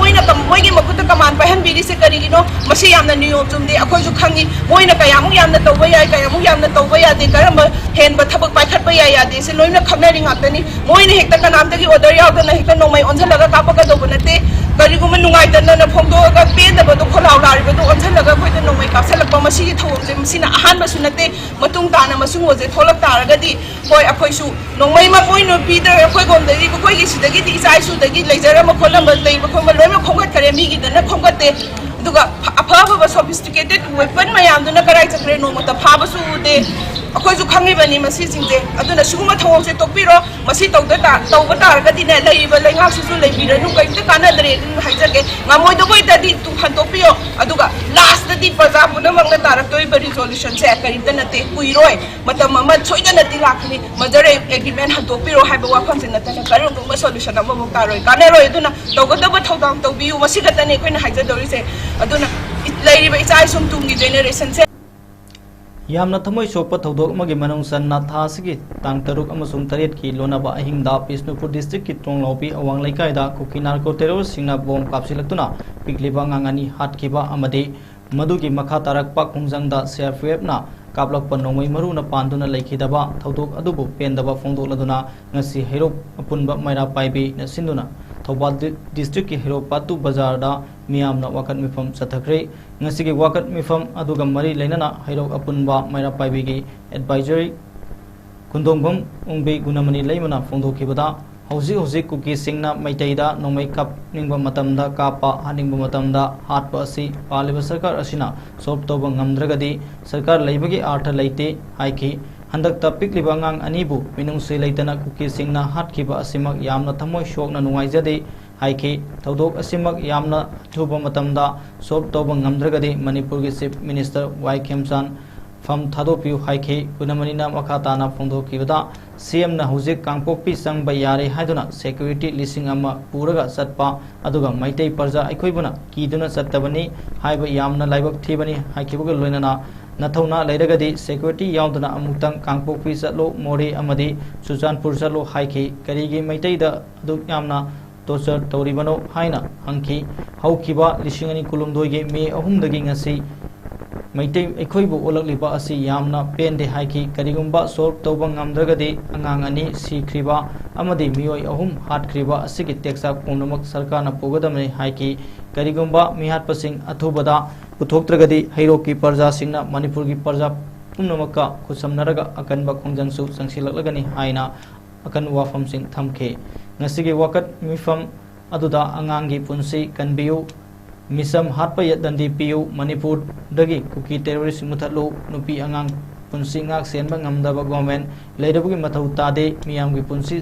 ꯃꯣꯏꯒꯤ ꯃꯈꯨꯠꯇ common ꯄꯥꯏꯍꯟꯕꯤꯔꯤꯁꯦ ꯀꯔꯤꯒꯤꯅꯣ ꯃꯁꯤ ꯌꯥꯝꯅ ꯅꯤꯌꯣꯝ ꯆꯨꯝꯗꯦ ꯑꯩꯈꯣꯏꯁꯨ ꯈꯪꯉꯤ ꯃꯣꯏꯅ ꯀꯌꯥꯃꯨꯛ ꯌꯥꯝꯅ ꯇꯧꯕ ꯌꯥꯏ ꯀꯌꯥꯃꯨꯛ ꯌꯥꯝꯅ ꯇꯧꯕ ꯌꯥꯗꯦ ꯀꯔꯝꯕ ꯍꯦꯟꯕ ꯊꯕꯛ ꯄꯥꯏꯈꯠꯄ ꯌꯥꯏ ꯌꯥꯗꯦ ꯁꯤ ꯂꯣꯏꯅ ꯈꯪꯅꯔꯤ ꯉꯥꯛꯇꯅꯤ ꯃꯣꯏꯅ ꯍꯦꯛꯇ ꯀꯅꯥꯝꯇꯒꯤ ꯑꯣꯔꯗꯔ ꯌꯥꯎꯗꯅ ꯍꯦꯛꯇ ꯅꯣꯡꯃꯩ ꯑꯣꯟꯁꯤꯜꯂꯒ ꯀꯥꯞꯄꯛꯀꯗꯧꯕ ꯅꯠꯇꯦ ꯀꯔꯤꯒꯨꯝꯕ ꯅꯨꯡꯉꯥꯏꯇꯅ ꯐꯣꯡꯗꯣꯛꯑꯒ ꯄꯦꯟꯗꯕꯗꯣ ꯈꯣꯜꯂꯥꯎ ꯂꯥꯎꯔꯤꯕꯗꯣ ꯑꯣꯟꯁꯤꯜꯂꯒ ꯑꯩꯈꯣꯏꯗ ꯅꯣꯡꯃꯩ ꯀꯥꯞꯁꯤꯜꯂꯛꯄ ꯃꯁꯤꯒꯤ ꯊꯧꯑꯣꯡꯁꯦ ꯃꯁꯤꯅ ꯑꯍꯥꯟꯕꯁꯨ ꯅꯠꯇꯦ ꯃꯇꯨꯡ ꯇꯥꯅ ꯃꯁꯤꯒꯨꯝꯕꯁꯦ ꯊꯣꯛꯂꯛ ꯇꯥꯔꯒꯗꯤ ꯍꯣꯏ ꯑꯩꯈꯣꯏꯁꯨ ꯅꯣꯡꯃꯩꯃ ꯃꯣꯏꯅ ꯄꯤꯗ꯭ꯔꯒ ꯑꯩꯈꯣꯏꯒꯣꯝꯗꯒꯤ ꯑꯩꯈꯣꯏꯒꯤ ꯁꯤꯗꯒꯤꯗꯤ ꯏꯆꯥ ꯏꯁꯨꯗꯒꯤ ꯂꯩꯖꯔꯝꯕ ꯈꯣꯠꯂꯝꯕ ꯂꯩꯕ ꯈꯣꯠꯄ ꯂꯣꯏꯅꯃꯛ ꯈꯣꯝꯒꯠꯈ꯭ꯔꯦ ꯃꯤꯒꯤꯗꯅ ꯈꯣꯝꯒꯠꯇꯦ ꯑꯗꯨꯒ ꯑꯐꯕ ꯁꯣꯐꯤꯁꯇꯤꯀꯦꯇꯦꯗ ꯋꯦꯄꯟ ꯃꯌꯥꯝꯗꯨꯅ ꯀꯔꯥꯏ ꯆꯠꯈ꯭ꯔꯦ ꯅꯣꯡꯃꯇ ꯐꯥꯕꯁꯨ ꯎꯗꯦ ꯑꯩꯈꯣꯏꯁꯨ ꯈꯪꯉꯤꯕꯅꯤ ꯃꯁꯤꯁꯤꯡꯁꯦ ꯑꯗꯨꯅ ꯁꯤꯒꯨꯝꯕ ꯊꯧꯑꯣꯡꯁꯦ ꯇꯣꯛꯄꯤꯔꯣ ꯃꯁꯤ ꯇꯧꯕ ꯇꯥꯔꯒꯗꯤꯅꯦ ꯂꯩꯔꯤꯕ ꯂꯩꯉꯥꯛꯁꯤꯁꯨ ꯂꯩꯕꯤꯔꯅꯨ ꯀꯔꯤꯝꯇ ꯀꯥꯟꯅꯗ꯭ꯔꯦ ꯑꯗꯨꯝ ꯍꯥꯏꯖꯒꯦ ꯉꯝꯃꯣꯏꯗꯕ ꯑꯣꯏꯇꯥꯔꯗꯤ ꯍꯟꯗꯣꯛꯄꯤꯌꯣ ꯑꯗꯨꯒ ꯂꯥꯁꯇꯗꯤ ꯄ꯭ꯔꯖꯥ ꯄꯨꯝꯅꯃꯛꯅ ꯇꯥꯔꯛꯇꯣꯔꯤꯕ ꯔꯤꯖꯣꯂꯨꯁꯟꯁꯦ ꯀꯔꯤꯝꯇ ꯅꯠꯇꯦ ꯀꯨꯏꯔꯣꯏ ꯃꯇꯝ ꯑꯃ ꯁꯣꯏꯗꯅꯗꯤ ꯂꯥꯛꯀꯅꯤ ꯃꯗꯔ ꯑꯦꯒ꯭ꯔꯤꯃꯦꯟ ꯍꯟꯗꯣꯛꯄꯤꯔꯣ ꯍꯥꯏꯕ ꯋꯥꯐꯝꯁꯦ ꯅꯠꯇꯅ ꯀꯔꯤꯒꯨꯝꯕ ꯁꯣꯂꯨꯁꯟ ꯑꯃꯐꯥꯎ ꯇꯥꯔꯣꯏ ꯀꯥꯟꯅꯔꯣꯏ ꯑꯗꯨꯅ ꯇꯧꯒꯗꯕ ꯊꯧꯗꯥꯡ ꯇꯧꯕꯤꯌꯨ ꯃꯁꯤ ꯈꯛꯇꯅꯤ ꯑꯩꯈꯣꯏꯅ ꯍꯥꯏꯖꯗꯧꯔꯤꯁꯦ ꯑꯗꯨꯅ ꯂꯩꯔꯤꯕ ꯏꯆꯥ ꯏꯁꯨ ꯇꯨꯡꯒꯤ ꯖꯦꯅꯦꯔꯦꯁꯟꯁꯦ ꯌꯥꯝꯅ ꯊꯃꯣꯏ ꯁꯣꯛꯄ ꯊꯧꯗꯣꯛ ꯑꯃꯒꯤ ꯃꯅꯨꯡ ꯆꯟꯅ ꯊꯥ ꯑꯁꯤꯒꯤ ꯇꯥꯡ 6 ꯑꯃꯁꯨꯡ 8 ꯀꯤ ꯂꯣꯅꯕ ꯑꯍꯤꯡꯗ ꯕꯤꯁꯅꯨꯄꯨꯔ ꯗꯤꯁꯇ꯭ꯔꯤꯛꯀꯤ ꯇꯣꯡꯂꯥꯎꯕꯤ ꯑꯋꯥꯡ ꯂꯩꯀꯥꯏꯗ ꯀꯨꯀꯤ ꯅꯥꯔꯀꯣ ꯇꯦꯔꯣꯔꯤꯁꯁꯤꯡꯅ ꯕꯣꯝ ꯀꯥꯞꯁꯤꯜꯂꯛꯇꯨꯅ ꯄꯤꯛꯂꯤꯕ ꯑꯉꯥꯡ ꯑꯅꯤ ꯍꯥꯠꯈꯤꯕ ꯑꯃꯗꯤ ꯃꯗꯨꯒꯤ ꯃꯈꯥ ꯇꯥꯔꯛꯄ ꯈꯣꯡꯖꯪꯗ CRPFꯅ ꯀꯥꯞꯂꯛꯄ ꯅꯣꯡꯃꯩ ꯃꯔꯨꯅ ꯄꯥꯟꯗꯨꯅ ꯂꯩꯈꯤꯗꯕ ꯊꯧꯗꯣꯛ ꯑꯗꯨꯕꯨ ꯄꯦꯟꯗꯕ ꯐꯣꯡꯗꯣꯛꯂꯗꯨꯅ ꯉꯁꯤ ꯍꯩꯔꯣꯛ ꯑꯄꯨꯟꯕ ꯃꯩꯔꯥ ꯄꯥꯏꯕꯤꯅ ꯁꯤꯟꯗꯨꯅ ꯊꯧꯕꯥꯜ ꯗꯤꯁꯇ꯭ꯔꯤꯛꯀꯤ ꯍꯩꯔꯣꯛ ꯄꯥꯇꯨ ꯕꯖꯥꯔꯗ ꯃꯤꯌꯥꯝꯅ ꯋꯥꯀꯠ ꯃꯤꯐꯝ ꯆꯠꯊꯈ꯭ꯔꯦ ꯉꯁꯤꯒꯤ ꯋꯥꯀꯠ ꯃꯤꯐꯝ ꯑꯗꯨꯒ ꯃꯔꯤ ꯂꯩꯅꯅ ꯍꯩꯔꯣꯛ ꯑꯄꯨꯟꯕ ꯃꯩꯔꯥ ꯄꯥꯏꯕꯤꯒꯤ ꯑꯦꯗꯚꯥꯏꯖꯔꯤ ꯀꯨꯟꯗꯣꯡꯕꯝ ꯎꯡꯕꯤ ꯒꯨꯅꯃꯅꯤ ꯂꯩꯃꯅ ꯐꯣꯡꯗꯣꯛꯈꯤꯕꯗ ꯍꯧꯖꯤꯛ ꯀꯨꯀꯤꯁꯤꯡꯅ ꯃꯩꯇꯩꯗ ꯅꯣꯡꯃꯩ ꯀꯥꯞꯅꯤꯡꯕ ꯃꯇꯝꯗ ꯀꯥꯞꯄ ꯍꯥꯠꯅꯤꯡꯕ ꯃꯇꯝꯗ ꯍꯥꯠꯄ ꯑꯁꯤ ꯄꯥꯜꯂꯤꯕ ꯁꯔꯀꯥꯔ ꯑꯁꯤꯅ ꯁꯣꯜꯕ ꯇꯧꯕ ꯉꯝꯗ꯭ꯔꯒꯗꯤ ꯁꯔꯀꯥꯔ ꯂꯩꯕꯒꯤ ꯑꯥꯔꯊ ꯂꯩꯇꯦ ꯍꯥꯏꯈꯤ ꯍꯟꯗꯛꯇ ꯄꯤꯛꯂꯤꯕ ꯑꯉꯥꯡ ꯑꯅꯤꯕꯨ ꯃꯤꯅꯨꯡꯁꯤ ꯂꯩꯇꯅ ꯀꯨꯀꯤꯁꯤꯡꯅ ꯍꯥꯠꯈꯤꯕ ꯑꯁꯤꯃꯛ ꯌꯥꯝꯅ ꯊꯃꯣꯏ ꯁꯣꯛꯅ ꯅꯨꯡꯉꯥꯏꯖꯗꯦ ꯍꯥꯏꯈꯤ ꯊꯧꯗꯣꯛ ꯑꯁꯤꯃꯛ ꯌꯥꯝꯅ ꯊꯨꯕ ꯃꯇꯝꯗ ꯁꯣꯜꯕ ꯇꯧꯕ ꯉꯝꯗ꯭ꯔꯒꯗꯤ ꯃꯅꯤꯄꯨꯔꯒꯤ ꯆꯤꯐ ꯃꯤꯅꯤꯁꯇꯔ ꯋꯥꯏ ꯈꯦꯝꯆꯥꯟ ꯐꯝ ꯊꯥꯗꯣꯛꯄꯤꯌꯨ ꯍꯥꯏꯈꯤ ꯒꯨꯅꯃꯅꯤꯅ ꯃꯈꯥ ꯇꯥꯅ ꯐꯣꯡꯗꯣꯛꯈꯤꯕꯗ CMꯅ ꯍꯧꯖꯤꯛ ꯀꯥꯡꯄꯣꯛꯄꯤ ꯆꯪꯕ ꯌꯥꯔꯦ ꯍꯥꯏꯗꯨꯅ ꯁꯦꯀ꯭ꯌꯨꯔꯤꯇꯤ 1,000 ꯄꯨꯔꯒ ꯆꯠꯄ ꯑꯗꯨꯒ ꯃꯩꯇꯩ ꯄ꯭ꯔꯖꯥ ꯑꯩꯈꯣꯏꯕꯨꯅ ꯀꯤꯗꯨꯅ ꯆꯠꯇꯕꯅꯤ ꯍꯥꯏꯕ ꯌꯥꯝꯅ ꯂꯥꯏꯕꯛ ꯊꯤꯕꯅꯤ ꯍꯥꯏꯈꯤꯕꯒ ꯂꯣꯏꯅꯅ ꯅꯊꯧꯅꯥ ꯂꯩꯔꯒꯗꯤ ꯁꯦꯀ꯭ꯌꯨꯔꯤꯇꯤ ꯌꯥꯎꯗꯅ ꯑꯃꯨꯛꯇꯪ ꯀꯥꯡꯄꯣꯛꯄꯤ ꯆꯠꯂꯣ ꯃꯣꯔꯦ ꯑꯃꯗꯤ ꯆꯨꯔꯆꯥꯟꯄꯨꯔ ꯆꯠꯂꯣ ꯍꯥꯏꯈꯤ ꯀꯔꯤꯒꯤ ꯃꯩꯇꯩꯗ ꯑꯗꯨꯛ ꯌꯥꯝꯅ ꯇꯣꯔꯆꯔ ꯇꯧꯔꯤꯕꯅꯣ ꯍꯥꯏꯅ ꯍꯪꯈꯤ ꯍꯧꯈꯤꯕ 2019ꯒꯤ ꯃꯦ 3ꯗꯒꯤ ꯉꯁꯤ ꯃꯩꯇꯩ ꯑꯩꯈꯣꯏꯕꯨ ꯑꯣꯜꯂꯛꯂꯤꯕ ꯑꯁꯤ ꯌꯥꯝꯅ ꯄꯦꯟꯗꯦ ꯍꯥꯏꯈꯤ ꯀꯔꯤꯒꯨꯝꯕ ꯁꯣꯜꯕ ꯇꯧꯕ ꯉꯝꯗ꯭ꯔꯒꯗꯤ ꯑꯉꯥꯡ ꯑꯅꯤ ꯁꯤꯈ꯭ꯔꯤꯕ ꯑꯃꯗꯤ ꯃꯤꯑꯣꯏ 3 ꯍꯥꯠꯈ꯭ꯔꯤꯕ ꯑꯁꯤꯒꯤ ꯇꯦꯛꯆꯥꯛ ꯄꯨꯝꯅꯃꯛ ꯁꯔꯀꯥꯔꯅ ꯄꯨꯒꯗꯕꯅꯤ ꯍꯥꯏꯈꯤ ꯀꯔꯤꯒꯨꯝꯕ ꯃꯤꯍꯥꯠꯄꯁꯤꯡ ꯑꯊꯨꯕꯗ ꯄꯨꯊꯣꯛꯇ꯭ꯔꯒꯗꯤ ꯍꯩꯔꯣꯛꯀꯤ ꯄ꯭ꯔꯖꯥꯁꯤꯡꯅ ꯃꯅꯤꯄꯨꯔꯒꯤ ꯄ꯭ꯔꯖꯥ ꯄꯨꯝꯅꯃꯛꯀ ꯈꯨꯠꯁꯝꯅꯔꯒ ꯑꯀꯟꯕ ꯈꯣꯡꯖꯪꯁꯨ ꯆꯪꯁꯤꯜꯂꯛꯂꯒꯅꯤ ꯍꯥꯏꯅ ꯑꯀꯟꯕ ꯋꯥꯐꯝꯁꯤꯡ ꯊꯝꯈꯤ ꯉꯁꯤꯒꯤ ꯋꯥꯀꯠ ꯃꯤꯐꯝ ꯑꯗꯨꯗ ꯑꯉꯥꯡꯒꯤ ꯄꯨꯟꯁꯤ ꯀꯟꯕꯤꯌꯨ ꯃꯤꯁꯝ ꯍꯥꯠꯄ ꯗꯟꯗꯤ ꯄꯤꯌꯨ ꯃꯅꯤꯄꯨꯔꯗꯒꯤ ꯀꯨꯀꯤ ꯇꯦꯔꯣꯔꯤꯁ ꯃꯨꯊꯠꯂꯨ ꯅꯨꯄꯤ ꯑꯉꯥꯡ ꯄꯨꯟꯁꯤ ꯉꯥꯛ ꯁꯦꯟꯕ ꯉꯝꯗꯕ ꯒꯣꯔꯃꯦꯟ ꯂꯩꯔꯕꯒꯤ ꯃꯊꯧ ꯇꯥꯗꯦ ꯃꯤꯌꯥꯝꯒꯤ ꯄꯨꯟꯁꯤ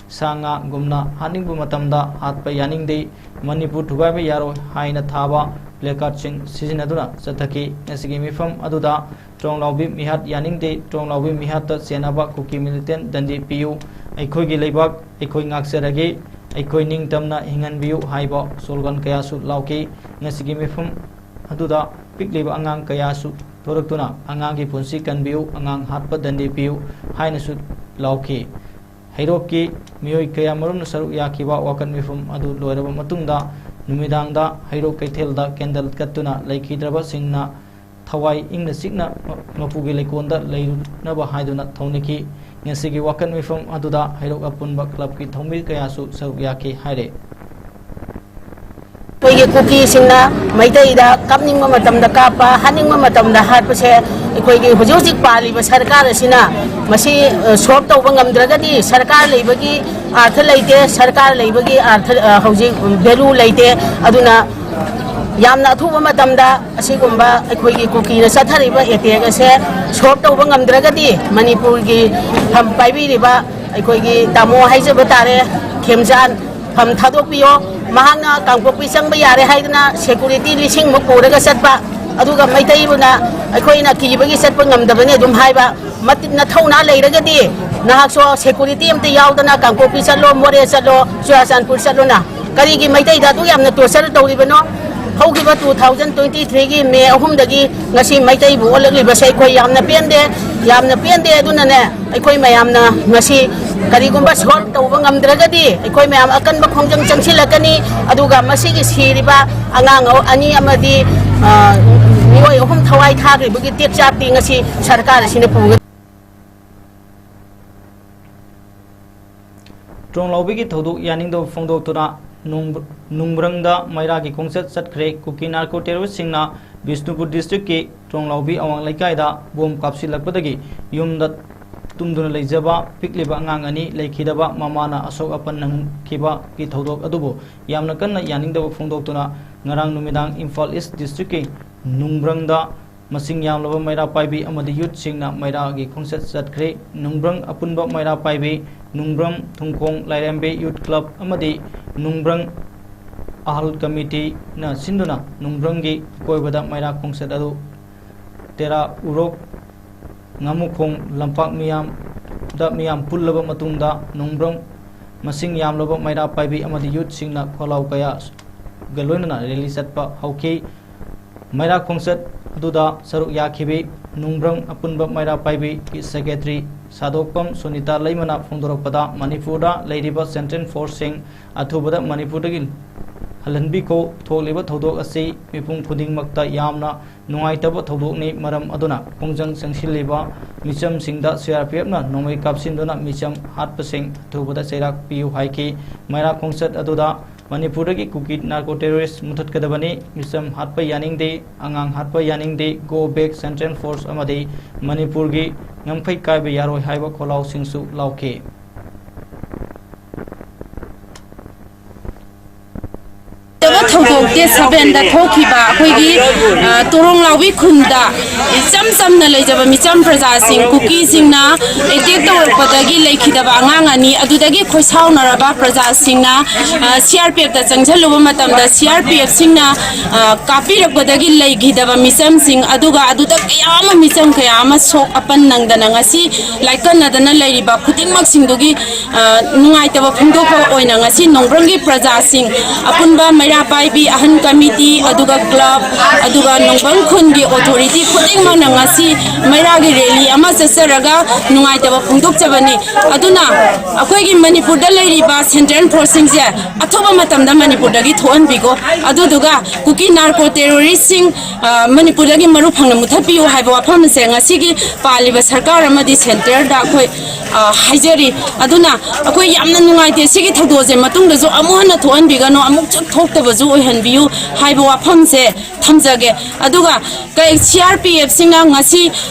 ꯁꯥ ꯉꯥꯒꯨꯝꯅ ꯍꯥꯠꯅꯤꯡꯕ ꯃꯇꯝꯗ ꯍꯥꯠꯄ ꯌꯥꯅꯤꯡꯗꯦ ꯃꯅꯤꯄꯨꯔ ꯊꯨꯒꯥꯏꯕ ꯌꯥꯔꯣꯏ ꯍꯥꯏꯅ ꯊꯥꯕ ꯄ꯭ꯂꯦꯀꯥꯔꯗꯁꯤꯡ ꯁꯤꯖꯤꯟꯅꯗꯨꯅ ꯆꯠꯊꯈꯤ ꯉꯁꯤꯒꯤ ꯃꯤꯐꯝ ꯑꯗꯨꯗ ꯇ꯭ꯔꯣꯡꯂꯥꯎꯕꯤ ꯃꯤꯍꯥꯠ ꯌꯥꯅꯤꯡꯗꯦ ꯇ꯭ꯔꯣꯡꯂꯥꯎꯕꯤ ꯃꯤꯍꯥꯠꯇ ꯆꯦꯟꯅꯕ ꯀꯨꯀꯤ ꯃꯤꯂꯤꯇꯦꯟ ꯗꯟꯗꯤ ꯄꯤꯌꯨ ꯑꯩꯈꯣꯏꯒꯤ ꯂꯩꯕꯥꯛ ꯑꯩꯈꯣꯏ ꯉꯥꯛꯆꯔꯒꯦ ꯑꯩꯈꯣꯏ ꯅꯤꯡꯇꯝꯅ ꯍꯤꯡꯍꯟꯕꯤꯌꯨ ꯍꯥꯏꯕ ꯁ꯭ꯂꯣꯒꯥꯟ ꯀꯌꯥꯁꯨ ꯂꯥꯎꯈꯤ ꯉꯁꯤꯒꯤ ꯃꯤꯐꯝ ꯑꯗꯨꯗ ꯄꯤꯛꯂꯤꯕ ꯑꯉꯥꯡ ꯀꯌꯥꯁꯨ ꯊꯣꯔꯛꯇꯨꯅ ꯑꯉꯥꯡꯒꯤ ꯄꯨꯟꯁꯤ ꯀꯟꯕꯤꯌꯨ ꯑꯉꯥꯡ ꯍꯥꯠꯄ ꯗꯟꯗꯤ ꯄꯤꯌꯨ ꯍꯥꯏꯅꯁꯨ ꯂꯥꯎꯈꯤ ꯍꯩꯔꯣꯛꯀꯤ ꯃꯤꯑꯣꯏ ꯀꯌꯥ ꯃꯔꯨꯝꯅ ꯁꯔꯨꯛ ꯌꯥꯈꯤꯕ ꯋꯥꯀꯠ ꯃꯤꯐꯝ ꯑꯗꯨ ꯂꯣꯏꯔꯕ ꯃꯇꯨꯡꯗ ꯅꯨꯃꯤꯗꯥꯡꯗ ꯍꯩꯔꯣꯛ ꯀꯩꯊꯦꯜꯗ ꯀꯦꯟꯗꯜ ꯀꯠꯇꯨꯅ ꯂꯩꯈꯤꯗ꯭ꯔꯕꯁꯤꯡꯅ ꯊꯋꯥꯏ ꯏꯪꯅ ꯆꯤꯛꯅ ꯃꯄꯨꯒꯤ ꯂꯩꯀꯣꯜꯗ ꯂꯩꯔꯨꯅꯕ ꯍꯥꯏꯗꯨꯅ ꯊꯧꯅꯤꯈꯤ ꯉꯁꯤꯒꯤ ꯋꯥꯀꯠ ꯃꯤꯐꯝ ꯑꯗꯨꯗ ꯍꯩꯔꯣꯛ ꯑꯄꯨꯟꯕ ꯀ꯭ꯂꯕꯀꯤ ꯊꯧꯃꯤ ꯀꯌꯥꯁꯨ ꯁꯔꯨꯛ ꯌꯥꯈꯤ ꯍꯥꯏꯔꯦ ꯑꯩꯈꯣꯏꯒꯤ ꯀꯨꯀꯤꯁꯤꯡꯅ ꯃꯩꯇꯩꯗ ꯀꯥꯞꯅꯤꯡꯕ ꯃꯇꯝꯗ ꯀꯥꯞꯄ ꯍꯥꯠꯅꯤꯡꯕ ꯃꯇꯝꯗ ꯍꯥꯠꯄꯁꯦ ꯑꯩꯈꯣꯏꯒꯤ ꯍꯧꯖꯤꯛ ꯄꯥꯜꯂꯤꯕ ꯁꯔꯀꯥꯔ ꯑꯁꯤꯅ ꯃꯁꯤ ꯁꯣꯜꯕ ꯇꯧꯕ ꯉꯝꯗ꯭ꯔꯒꯗꯤ ꯁꯔꯀꯥꯔ ꯂꯩꯕꯒꯤ ꯑꯥꯔꯊ ꯂꯩꯇꯦ ꯁꯔꯀꯥꯔ ꯂꯩꯕꯒꯤ ꯑꯥꯔꯊ ꯍꯧꯖꯤꯛ ꯚꯦꯂꯨ ꯂꯩꯇꯦ ꯑꯗꯨꯅ ꯌꯥꯝꯅ ꯑꯊꯨꯕ ꯃꯇꯝꯗ ꯑꯁꯤꯒꯨꯝꯕ ꯑꯩꯈꯣꯏꯒꯤ ꯀꯨꯀꯤꯅ ꯆꯠꯊꯔꯤꯕ ꯑꯦꯇꯦꯛ ꯑꯁꯦ ꯁꯣꯜꯕ ꯇꯧꯕ ꯉꯝꯗ꯭ꯔꯒꯗꯤ ꯃꯅꯤꯄꯨꯔꯒꯤ ꯐꯝ ꯄꯥꯏꯕꯤꯔꯤꯕ ꯑꯩꯈꯣꯏꯒꯤ ꯇꯥꯃꯣ ꯍꯥꯏꯖꯕ ꯇꯥꯔꯦ ꯈꯦꯝꯆꯥꯟ ꯐꯝ ꯊꯥꯗꯣꯛꯄꯤꯌꯣ ꯃꯍꯥꯛꯅ ꯀꯥꯡꯄꯣꯛꯄꯤ ꯆꯪꯕ ꯌꯥꯔꯦ ꯍꯥꯏꯗꯅ ꯁꯦꯀ꯭ꯌꯨꯔꯤꯇꯤ 1,000 ꯄꯨꯔꯒ ꯆꯠꯄ ꯑꯗꯨꯒ ꯃꯩꯇꯩꯕꯨꯅ ꯑꯩꯈꯣꯏꯅ ꯀꯤꯕꯒꯤ ꯆꯠꯄ ꯉꯝꯗꯕꯅꯤ ꯑꯗꯨꯝ ꯍꯥꯏꯕ ꯅꯊꯧꯅꯥ ꯂꯩꯔꯒꯗꯤ ꯅꯍꯥꯛꯁꯨ ꯁꯦꯀ꯭ꯌꯨꯔꯤꯇꯤ ꯑꯝꯇ ꯌꯥꯎꯗꯅ ꯀꯥꯡꯄꯣꯛꯄꯤ ꯆꯠꯂꯣ ꯃꯣꯔꯦ ꯆꯠꯂꯣ ꯆꯨꯔꯆꯥꯟꯄꯨꯔ ꯆꯠꯂꯣꯅ ꯀꯔꯤꯒꯤ ꯃꯩꯇꯩꯗ ꯑꯗꯨꯛ ꯌꯥꯝꯅ ꯇꯣꯔꯆꯔ ꯇꯧꯔꯤꯕꯅꯣ ꯍꯧꯈꯤꯕ 2023 ꯒꯤ ꯃꯦ 3 ꯗꯒꯤ ꯉꯁꯤ ꯃꯩꯇꯩꯕꯨ ꯑꯣꯜꯂꯛꯂꯤꯕꯁꯦ ꯑꯩꯈꯣꯏ ꯌꯥꯝꯅ ꯄꯦꯟꯗꯦ ꯑꯗꯨꯅꯅꯦ ꯑꯩꯈꯣꯏ ꯃꯌꯥꯝꯅ ꯉꯁꯤ ꯀꯔꯤꯒꯨꯝꯕ ꯁꯣꯜꯕ ꯇꯧꯕ ꯉꯝꯗ꯭ꯔꯒꯗꯤ ꯑꯩꯈꯣꯏ ꯃꯌꯥꯝ ꯑꯀꯟꯕ ꯈꯣꯡꯖꯪ ꯆꯪꯁꯤꯜꯂꯛꯀꯅꯤ ꯑꯗꯨꯒ ꯃꯁꯤꯒꯤ ꯁꯤꯔꯤꯕ ꯑꯉꯥꯡ ꯑꯅꯤ ꯑꯃꯗꯤ ꯃꯤꯑꯣꯏ 3 ꯊꯋꯥꯏ ꯊꯥꯈ꯭ꯔꯤꯕꯒꯤ ꯇꯦꯛꯆꯥꯛꯇꯤ ꯉꯁꯤ ꯁꯔꯀꯥꯔ ꯑꯁꯤꯅ ꯄꯨꯒꯗꯕꯅꯤ ꯇ꯭ꯔꯣꯡꯂꯥꯎꯕꯤꯒꯤ ꯊꯧꯗꯣꯛ ꯌꯥꯅꯤꯡꯗꯕ ꯐꯣꯡꯗꯣꯛꯇꯨꯅ ꯅꯨꯡꯕ꯭ꯔꯪꯗ ꯃꯩꯔꯥꯒꯤ ꯈꯣꯡꯆꯠ ꯆꯠꯈ꯭ꯔꯦ ꯀꯨꯀꯤ ꯅꯥꯔꯀꯣ ꯇꯦꯔꯣꯔꯤꯁꯁꯤꯡꯅ ꯕꯤꯁꯅꯨꯄꯨꯔ ꯗꯤꯁꯇ꯭ꯔꯤꯛꯀꯤ ꯇ꯭ꯔꯣꯡꯂꯥꯎꯕꯤ ꯑꯋꯥꯡ ꯂꯩꯀꯥꯏꯗ ꯕꯣꯝ ꯀꯥꯞꯁꯤꯜꯂꯛꯄꯗꯒꯤ ꯌꯨꯝꯗ tumduna leijaba pikliba angang ani leikidaba mamana asok apan nangkiba ki thodok adubu yamna kanna yaningdaba phongdoktuna ngarang numidang Imphal East District ki nungbrangda masing yamlaba maira paibi amadi youth singna maira gi khongset satkhre nungbrang apunba maira paibi nungbrang thungkong lairembe youth club amadi nungbrang ahal committee na sinduna nungbrang gi koibada maira khongset adu tera urok ngamukong lampak miyam pullaba matungda nungbrang masing yamlaba maira paibi amadi youth singna kholau kaya galoina release atpa hauki maira khongset aduda saruk yakhibi nungbrang apunba maira paibi ki secretary sadokpam sunita laimana phongdorakpada manipurda leiriba central forcing athubada manipurdagi halanbi ko tholiba thodok ase mipung khuding makta yamna nungaitaba thodokni maram aduna khongjang sangsilliba micham singda CRPF na nomai kapsinduna micham hatpasing thubada chairak piu haiki maira khongsat aduda manipuragi kuki narco terrorist muthatkadabani micham hatpa yaningde angang hatpa yaningde go back central force amadi manipurgi ngamphai kaiba yaroi haiba kholau singsu lauke थौदोकते सबेंदा थोखिबा अखोइगी तोरोंग लावी खुंदा इचम समना लेजबा Mitcham प्रजा Singh cookie सिंहना attack तौरपदगी लेखिदबा अंगांग अनि अदुदगी खोइसाउनरबा प्रजा सिंहना CRPF दा चंगझलुबा मतमदा CRPF सिंहना कापिरपदगी लेखिदबा Mitcham Singh अदुगा अदुदा कयाम Mitcham कयाम सोक अपन नंगदना ngasi laikanadana leiriba खुदिंगमक सिंहदुगी नुंगाइतबा फुंदोकबा ओइना ngasi नोंब्रंगी प्रजा Singh अपुनबा maira paibi ahan committee aduga club aduga nongban khungi authority khuding mana ngasi maira gi rally ama sesaraga nungai taba phungdok chabani aduna akoi gi manipur da leiriba central forcing je athoba matam da manipur da gi thoan bigo aduduga kuki narco terrorist sing manipur da gi maru phangna muthapiu haiba wafam se ngasi gi paliba sarkar amadi center da khoi haijari aduna akoi yamna nungai te sigi thodoje matung da jo amuhana thoan bigano amuk chuk थोक्तबजु ओइहनबियु हाइबो वाफमसे थमजगे अदुगा कै CRPF सिंगा ngasi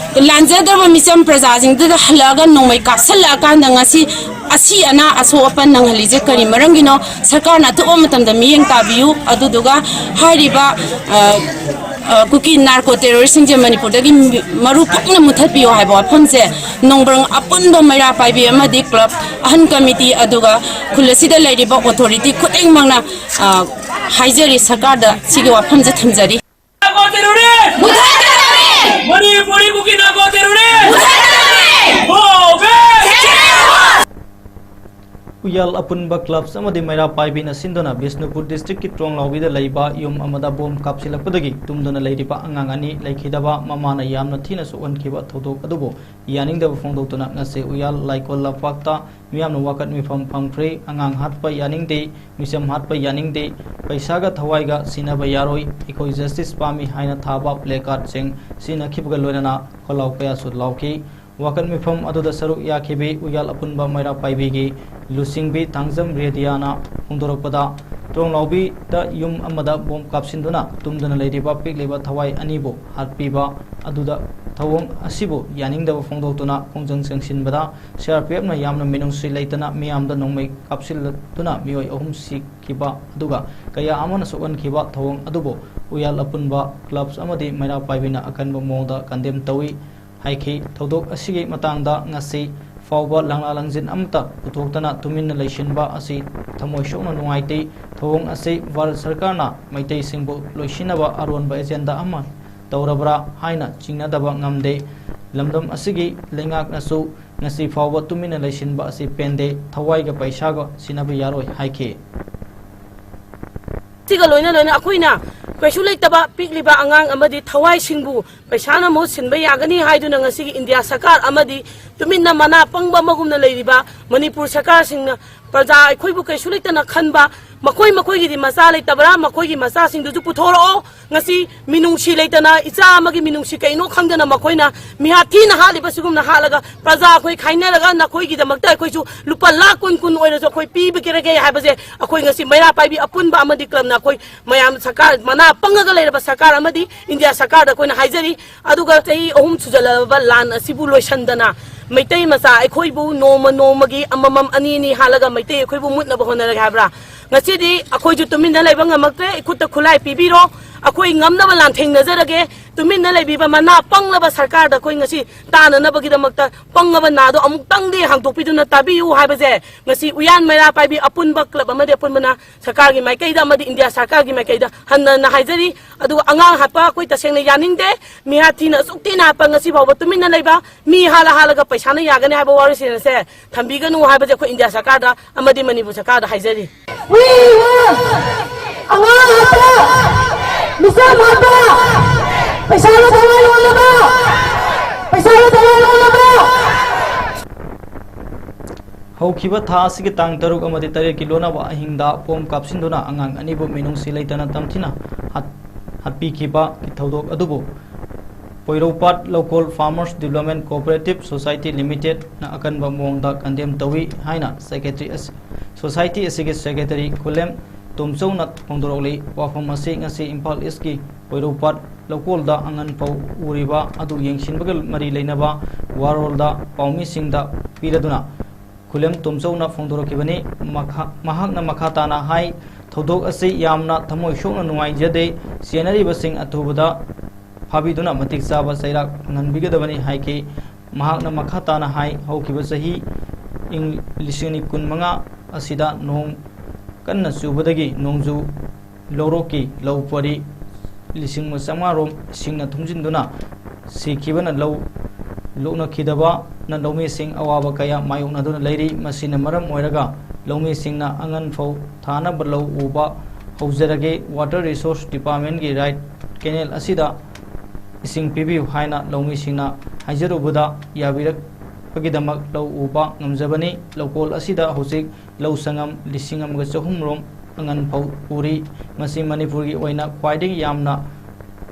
लांजदरबा Mitcham प्रजाजिंग the हलागा नोमै कासला कांदा ngasi asi ana aso apan nangalije kari marangino sarkar na to matam da miyeng tabiyu aduduga hairiba kuki narco terrorist sing je manipur dagi maru pakna muthapiyo haibo afamse nongbrang apunba maira paibi amadi club ahan committee aduga khulasida leiriba authority khuteng mangna haijari sarkar da sigi wafamje thamjari narco terrorist muthapiyo manipuri kuki narco terrorist muthapiyo Uyal apunba clubs amadi maira paibi na sindona Bisnupur district ki Tronglaubi da laiba yum amada bom kapsilakpadagi tumduna leiriba angang ani laikhidaba mamana yamna thina suan kiba thodok adubo yaningdaba phongdoktuna ngase uyal laikol lapakta miyamna wakat mifam phangfre angang hatpa yaningde misam hatpa yaningde paisaga thawaiga sinaba yaroi ikoi justice pami haina thaba placard sing sina khibga loinana kholau kaya su lauki wakan mifam aduda saruk yakhibi uyal apunba maira paibigi lusingbi tangjam rediana hungdorakpada Tronglaubi da yum amada bom kapsinduna tumduna leiriba pikleba thawai anibo hatpiba aduda thawong asibo yaningdaba phongdoktuna khongjang sangsinbada CRPF na yamna minungsi leitana miyamda nongmai kapsiltuna mioi ahum sikhiba aduga kaya amana sokan khiba thawong adubo uyal apunba clubs amadi maira paibina akanba mongda kandem tawi haiki thodok asigi matangda ngasi fawba langla langjin amta putoktana tuminna leishinba asi thamoi shokna nungaite thong ase war sarkarna maitai singbo loisinaba aronba agenda ama tawrabra haina chingnadaba ngamde lamdam asigi lengak nasu ngasi fawba tuminna leisinba asi pende thawai ga paisa ga sinabi yaroi haike ꯑꯁꯤꯒ ꯂꯣꯏꯅ ꯑꯩꯈꯣꯏꯅ ꯀꯩꯁꯨ ꯂꯩꯇꯕ ꯄꯤꯛꯂꯤꯕ ꯑꯉꯥꯡ ꯑꯃꯗꯤ ꯊꯋꯥꯏꯁꯤꯡꯕꯨ ꯄꯩꯁꯥꯅ ꯃꯍꯨꯠ ꯁꯤꯟꯕ ꯌꯥꯒꯅꯤ ꯍꯥꯏꯗꯨꯅ ꯉꯁꯤꯒꯤ ꯏꯟꯗꯤꯌꯥ ꯁꯔꯀꯥꯔ ꯑꯃꯗꯤ ꯇꯨꯃꯤꯟꯅ ꯃꯅꯥ ꯄꯪꯕ ꯑꯃꯒꯨꯝꯅ ꯂꯩꯔꯤꯕ ꯃꯅꯤꯄꯨꯔ ꯁꯔꯀꯥꯔꯁꯤꯡꯅ ꯄ꯭ꯔꯖꯥ ꯑꯩꯈꯣꯏꯕꯨ ꯀꯩꯁꯨ ꯂꯩꯇꯅ ꯈꯟꯕ ꯃꯈꯣꯏꯒꯤꯗꯤ ꯃꯆꯥ ꯂꯩꯇꯕ꯭ꯔꯥ ꯃꯈꯣꯏꯒꯤ ꯃꯆꯥꯁꯤꯡꯗꯨꯁꯨ ꯄꯨꯊꯣꯔꯛꯑꯣ ꯉꯁꯤ ꯃꯤꯅꯨꯡꯁꯤ ꯂꯩꯇꯅ ꯏꯆꯥ ꯑꯃꯒꯤ ꯃꯤꯅꯨꯡꯁꯤ ꯀꯩꯅꯣ ꯈꯪꯗꯅ ꯃꯈꯣꯏꯅ ꯃꯤꯍꯥꯠ ꯊꯤꯅ ꯍꯥꯠꯂꯤꯕ ꯁꯤꯒꯨꯝꯅ ꯍꯥꯠꯂꯒ ꯄ꯭ꯔꯖꯥ ꯑꯩꯈꯣꯏ ꯈꯥꯏꯅꯔꯒ ꯅꯈꯣꯏꯒꯤꯗꯃꯛꯇ ꯑꯩꯈꯣꯏꯁꯨ ꯂꯨꯄꯥ ꯂꯥꯛ ꯀꯨꯟ ꯑꯣꯏꯔꯁꯨ ꯑꯩꯈꯣꯏ ꯄꯤꯕꯤꯔꯒꯦ ꯍꯥꯏꯕꯁꯦ ꯑꯩꯈꯣꯏ ꯉꯁꯤ ꯃꯩꯔꯥ ꯄꯥꯏꯕꯤ ꯑꯄꯨꯟꯕ ꯑꯃꯗꯤ ꯀ꯭ꯂꯕꯅ ꯑꯩꯈꯣꯏ ꯃꯌꯥꯝ ꯁꯔꯀꯥꯔ ꯃꯅꯥ ꯄꯪꯉꯒ ꯂꯩꯔꯕ ꯁꯔꯀꯥꯔ ꯑꯃꯗꯤ ꯏꯟꯗꯤꯌꯥ ꯁꯔꯀꯥꯔꯗ ꯑꯩꯈꯣꯏꯅ ꯍꯥꯏꯖꯔꯤ ꯑꯗꯨꯒ ꯆꯍꯤ 3 ꯁꯨꯖꯜꯂꯕ ꯂꯥꯟ ꯑꯁꯤꯕꯨ ꯂꯣꯏꯁꯟꯗꯅ ꯃꯩꯇꯩ ꯃꯆꯥ ꯑꯩꯈꯣꯏꯕꯨ ꯅꯣꯡꯃꯒꯤ ꯑꯃꯃꯝ ꯑꯅꯤ ꯍꯥꯜꯂꯒ ꯃꯩꯇꯩ ꯑꯩꯈꯣꯏꯕꯨ ꯃꯨꯠꯅꯕ ꯍꯣꯠꯅꯔꯒꯦ ꯍꯥꯏꯕ꯭ꯔꯥ ꯉꯁꯤꯗꯤ ꯑꯩꯈꯣꯏꯁꯨ ꯇꯨꯃꯤꯟꯅ ꯂꯩꯕ ꯉꯝꯃꯛꯇ꯭ꯔꯦ ꯏꯈꯨꯠꯇ ꯈꯨꯠꯂꯥꯏ ꯄꯤꯕꯤꯔꯣ ꯑꯩꯈꯣꯏ ꯉꯝꯅꯕ ꯂꯥꯟꯊꯦꯡꯅꯖꯔꯒꯦ ꯇꯨꯃꯤꯟꯅ ꯂꯩꯕꯤꯕ ꯃꯅꯥ ꯄꯪꯂꯕ ꯁꯔꯀꯥꯔꯗ ꯑꯩꯈꯣꯏ ꯉꯁꯤ ꯇꯥꯅꯅꯕꯒꯤꯗꯃꯛꯇ ꯄꯪꯂꯕ ꯅꯥꯗꯣ ꯑꯃꯨꯛꯇꯪꯗꯤ ꯍꯥꯡꯗꯣꯛꯄꯤꯗꯨꯅ ꯇꯥꯕꯤꯌꯨ ꯍꯥꯏꯕꯁꯦ ꯉꯁꯤ ꯎꯌꯥꯟ ꯃꯩꯔꯥ ꯄꯥꯏꯕꯤ ꯑꯄꯨꯟꯕ ꯀ꯭ꯂꯕ ꯑꯃꯗꯤ ꯑꯄꯨꯟꯕꯅ ꯁꯔꯀꯥꯔꯒꯤ ꯃꯥꯏꯀꯩꯗ ꯑꯃꯗꯤ ꯏꯟꯗꯤꯌꯥ ꯁꯔꯀꯥꯔꯒꯤ ꯃꯥꯏꯀꯩꯗ ꯍꯟꯅ ꯍꯥꯏꯖꯔꯤ ꯑꯗꯨꯒ ꯑꯉꯥꯡ ꯍꯥꯠꯄ ꯑꯩꯈꯣꯏ ꯇꯁꯦꯡꯅ ꯌꯥꯅꯤꯡꯗꯦ ꯃꯤꯍꯥꯠ ꯊꯤꯅ ꯑꯁꯨꯛ ꯊꯤꯅ ꯍꯥꯠꯄ ꯉꯁꯤ ꯐꯥꯎꯕ ꯇꯨꯃꯤꯟꯅ ꯂꯩꯕ ꯃꯤ ꯍꯥꯠꯂꯒ ꯄꯩꯁꯥꯅ ꯌꯥꯒꯅꯤ ꯍꯥꯏꯕ ꯋꯥꯔꯤꯁꯤꯡ ꯑꯁꯦ ꯊꯝꯕꯤꯒꯅꯨ ꯍꯥꯏꯕꯁꯦ ꯑꯩꯈꯣꯏ ꯏꯟꯗꯤꯌꯥ ꯁꯔꯀꯥꯔꯗ ꯑꯃꯗꯤ ꯃꯅꯤꯄꯨꯔ ꯁꯔꯀꯥꯔꯗ ꯍꯥꯏꯖꯔꯤ ꯍꯧꯈꯤꯕ ꯊꯥ ꯑꯁꯤꯒꯤ ꯇꯥꯡ 6 ꯑꯃꯗꯤ 8 ꯀꯤ ꯂꯣꯅꯕ ꯑꯍꯤꯡꯗ ꯕꯣꯝ ꯀꯥꯞꯁꯤꯟꯗꯨꯅ ꯑꯉꯥꯡ ꯑꯅꯤꯕꯨ ꯃꯤꯅꯨꯡꯁꯤ ꯂꯩꯇꯅ ꯇꯝꯊꯤꯅ ꯍꯥꯠꯄꯤꯈꯤꯕ ꯊꯧꯗꯣꯛ ꯑꯗꯨꯕꯨ ꯄꯣꯏꯔꯧꯄꯥꯠ ꯂꯧꯀꯣꯜ farmers development cooperative society limited ना अकनबा मोंगदा कंडेम तवी हाइना सेक्रेटरी सोसाइटी असिगे सेक्रेटरी खुलेम तुमचौना फोंदोरली वाफम असे ngasi इम्फाल ईस्ट की पोइरोपाट लौकोलदा अंगन पौ उरिबा अदु येंसिनबगल मरी लेनबा वारोलदा पाउमी सिंगदा पीरदुना खुलेम तुमचौना फोंदोरकिबनी महाकना मखाताना हाई थौदोक असे यामना थमोय सोना नुंगाइजदे सेनरिबसिंग अथुबदा फाबीदुना मतिक चाबा चैराक ननबिगदबनी हाइके महाकना मखाताना हाई हौकिबा सही इंग लिसिंग 15 असिदा नोंग कन्ना चुबदगी नोंजु लौरोकी लौपरी लिसिंग 500 रोम सिंगना थुंजिंदुना सिखिबना लौ लोकनखिदबा न लौमी सिंग अवाबा कया मायोकनादुना लैरी मसिना मरम ओइरगा लौमी सिंगना अंगन फौ थाना बलौ उबा हौजरगे वाटर रिसोर्स डिपार्टमेंट की राइट केनेल असिदा इसिंग पीबीयु हाइना लौमी सिंगना हाइजरुबदा याबिरक पगिदमक लौ उबा ngमजबनी लौकोल असिदा होजिक लौ संगम लिसिंग अमगा चहुम रोम अंगन फौ उरी मसि मणिपुर की ओइना क्वाइदगी यामना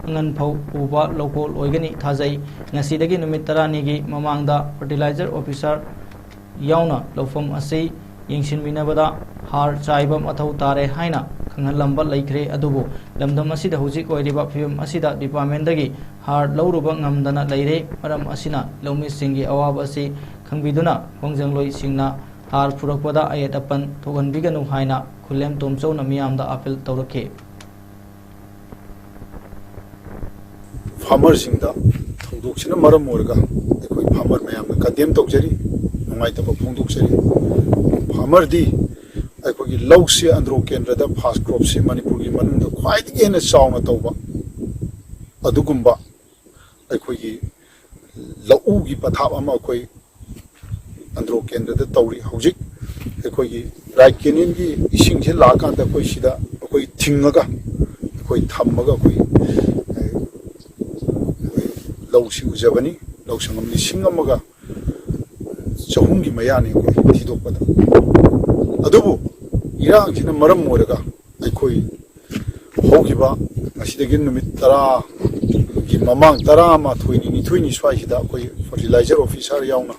अंगन फौ उबा लौकोल ओइगनी थाजै ngasiदगी नुमित 10 की ममांगदा फर्टिलाइजर ऑफिसर याउना लौफम असि यंगसिनबिनबदा हार चाइबा मथौ तारे हाइना खंगलंबा लैखरे अदुबो लमदम असिदा हुजिक ओइरिबा फिल्म असिदा डिपार्टमेंट दगी हार लौरुबा ngमदना लैरे मरम असिना लौमी सिंगी अवाब असि खंगबिदुना खोंजंगलोई सिंगना हार फुरकपदा अयत अपन थोगनबिगनु हाइना खुलेम तोमचौना मियामदा अपील तौरखे फार्मर सिंगदा थौदोक्सिना मरम ओरगा एखोय फार्मर मयामना कंडेम तौजरी नुंगाइतबा फोंदोक्जरी फार्मर दी अखोगी लौसे अंद्रो केंद्रदा फास्ट क्रॉप से मणिपुर की मनुंग ख्वाइदगी हेन चावना तौबा अदुगुंबा अखोगी लौ की पथाप अमा अखोई अंद्रो केंद्रदा तौरी हौजिक अखोगी राइट केनियन की इसिंग से लाकांदा अखोई सिदा अखोई थिंगगा अखोई थम्मगा अखोई लौसी उजबनी लौ संगम लिसिंग अमगा चहुम की मयानी अखोई थिदोपदा अदुबु इरांगसिना मरम ओरगा अखोई होगिबा ngasiदगी नुमित 10 की ममांग 10 मा थोइनी स्वाइसिदा अखोई फर्टिलाइजर ऑफिसर याउना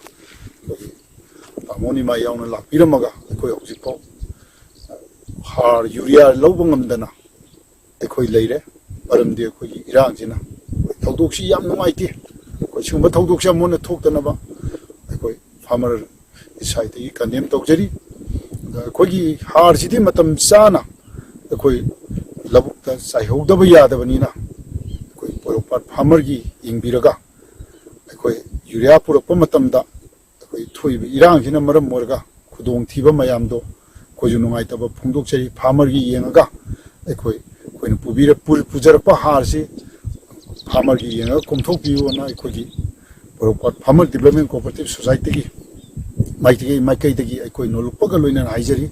तामोनी मा याउना लापिरमगा अखोई हौजिपो हार यूरिया लौब ngमदना अखोई लैरे मरमदि अखोई इरांगसिना थौदोक्सि याम नुंगाइते अखोई सुंबा थौदोक्सि मोन थोक्तनबा अखोई फार्मर साइडगी कंडेम तौजरी अखोई हार सिदि मतम चाना अखोई लबुक्ता चाइहौदब यादबनीना अखोई पोरोपाट फार्मर की इंबिरगा अखोई यूरिया पुरप मतमदा अखोई थोइब इरांगसिना मरम मोरगा खुदोंग थीबा मयामदो अखोई नुंगाइतब फोंदोक्चरी फार्मर की येंगा अखोई अखोइना पुबिर पुजरपा हार से फार्मर की येंगा कोमथोपियोना अखोई पोरोपाट फार्मर डेवलपमेंट कोऑपरेटिव सोसाइटी की माइकैदगी अखोई नोलुपगा लोइना हाइजरी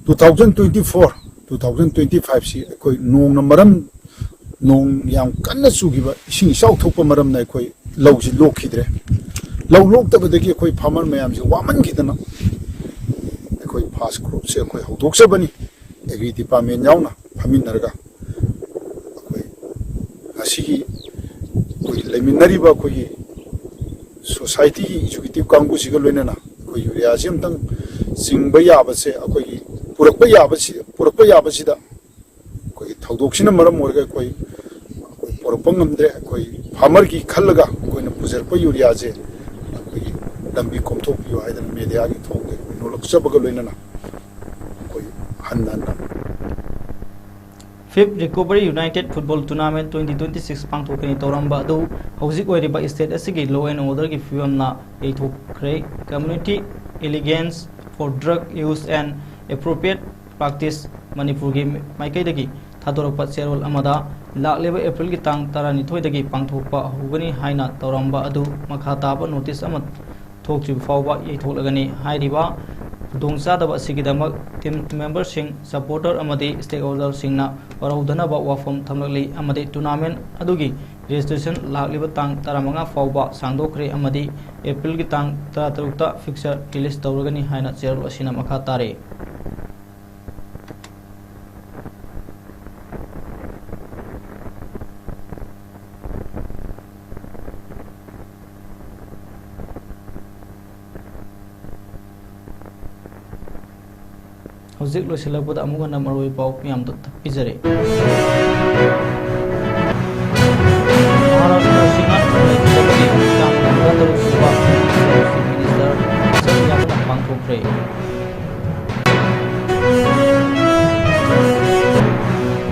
2024 2025 ꯁꯤ ꯑꯩꯈꯣꯏ ꯅꯣꯡꯅ ꯃꯔꯝ ꯅꯣꯡ ꯌꯥꯝ ꯀꯟꯅ ꯆꯨꯈꯤꯕ ꯏꯁꯤꯡ ꯏꯆꯥꯎ ꯊꯣꯛꯄ ꯃꯔꯝꯅ ꯑꯩꯈꯣꯏ ꯂꯧꯁꯤ ꯂꯣꯛꯈꯤꯗ꯭ꯔꯦ ꯂꯧ ꯂꯣꯛꯇꯕꯗꯒꯤ ꯑꯩꯈꯣꯏ ꯐꯥꯔꯃꯔ ꯃꯌꯥꯝꯁꯤ ꯋꯥꯃꯟꯈꯤꯗꯅ ꯑꯩꯈꯣꯏ ꯐꯥꯁ ꯀ꯭ꯔꯣꯞꯁꯦ ꯑꯩꯈꯣꯏ ꯍꯧꯗꯣꯛꯆꯕꯅꯤ ꯑꯦꯒ꯭ꯔꯤ ꯗꯤꯄꯥꯔꯠꯃꯦꯟ ꯌꯥꯎꯅ ꯐꯝꯃꯤꯟꯅꯔꯒ ꯑꯩꯈꯣꯏ ꯉꯁꯤꯒꯤ ꯑꯩꯈꯣꯏ ꯂꯩꯃꯤꯟꯅꯔꯤꯕ ꯑꯩꯈꯣꯏꯒꯤ ꯁꯣꯁꯥꯏꯇꯤꯒꯤ ꯑꯦꯖꯨꯀꯦꯇꯤꯕ ꯀꯥꯡꯕꯨꯁꯤꯒ ꯂꯣꯏꯅꯅ ꯑꯩꯈꯣꯏ ꯌꯨꯔꯤꯌꯥꯁꯤ ꯑꯝꯇꯪ ꯆꯤꯡꯕ ꯌꯥꯕꯁꯦ ꯑꯩꯈꯣꯏꯒꯤ ꯄꯨꯔꯛꯄ ꯌꯥꯕꯁꯤꯗ ꯑꯩꯈꯣꯏꯒꯤ ꯊꯧꯗꯣꯛꯁꯤꯅ ꯃꯔꯝ ꯑꯣꯏꯔꯒ ꯑꯩꯈꯣꯏ ꯄꯨꯔꯛꯄ ꯉꯝꯗ꯭रे ꯑꯩꯈꯣꯏ ꯐꯥꯔꯃꯔꯒꯤ ꯈꯜꯂꯒ ꯑꯩꯈꯣꯏꯅ ꯄꯨꯖꯔꯛꯄ ꯌꯨꯔꯤꯌꯥꯁꯦ ꯑꯩꯈꯣꯏꯒꯤ ꯂꯝꯕꯤ ꯀꯣꯝꯊꯣꯛꯄꯤꯌꯨ ꯍꯥꯏꯗꯅ ꯃꯦꯗꯤꯌꯥꯒꯤ ꯊꯣꯡꯗ ꯅꯣꯜꯂꯛꯆꯕꯒ ꯂꯣꯏꯅꯅ ꯑꯩꯈꯣꯏ ꯍꯟꯅ Fifth Recovery United Football Tournament 2026 pangthokani toramba adu hauzik oiriba state asigi law and order gi fiamna eithokre community elegance for drug use and appropriate practice Manipur gi maikai dagi thadorpa cherol amada lakleba April gi tang 12 dagi pangthokpa hugani haina toramba adu makha taba notice amat thokchi fawba eitholagani hairiba Dongsadaba Sigidamak team member Singh supporter Amadi stakeholder Singna Waraudana Wafam Tamali Amadi tournament Adugi registration Laglibatang Taramanga Fauba Sandokre Amadi April Gitang Tatarukta fixture release Tauragani Haina Zero Asina Makatare Hauzik losilakpada amuga namaroi pau miyam to tapijare Maharashtra Singat Sabadi Jam Mandaru Suba Minister Sanjana Pangkokre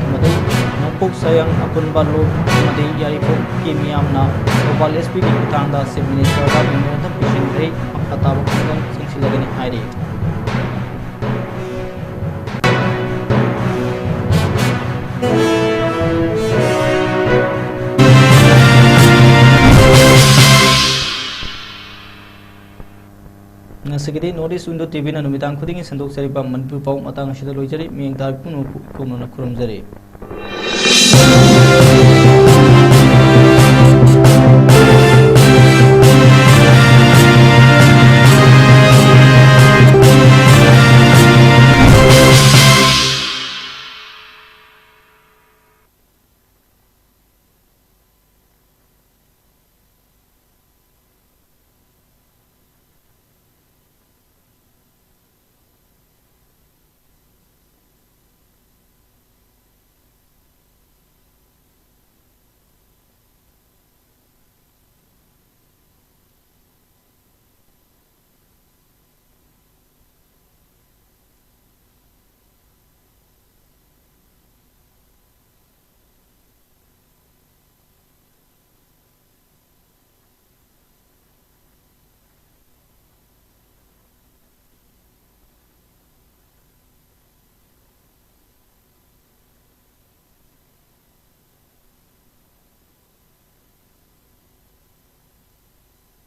Madai Napuk Sayang Akun Balu Madai Yaripok Kimiyamna Global SP di Utangda Chief Minister da Memorandum Pisingre Makatabu Kungan Singsilagani Hairi Ngasagidi notice window TV na numitang kuding sandok sari pa manpur pau matang sida loijari miyang tarpun kuno na kuramjari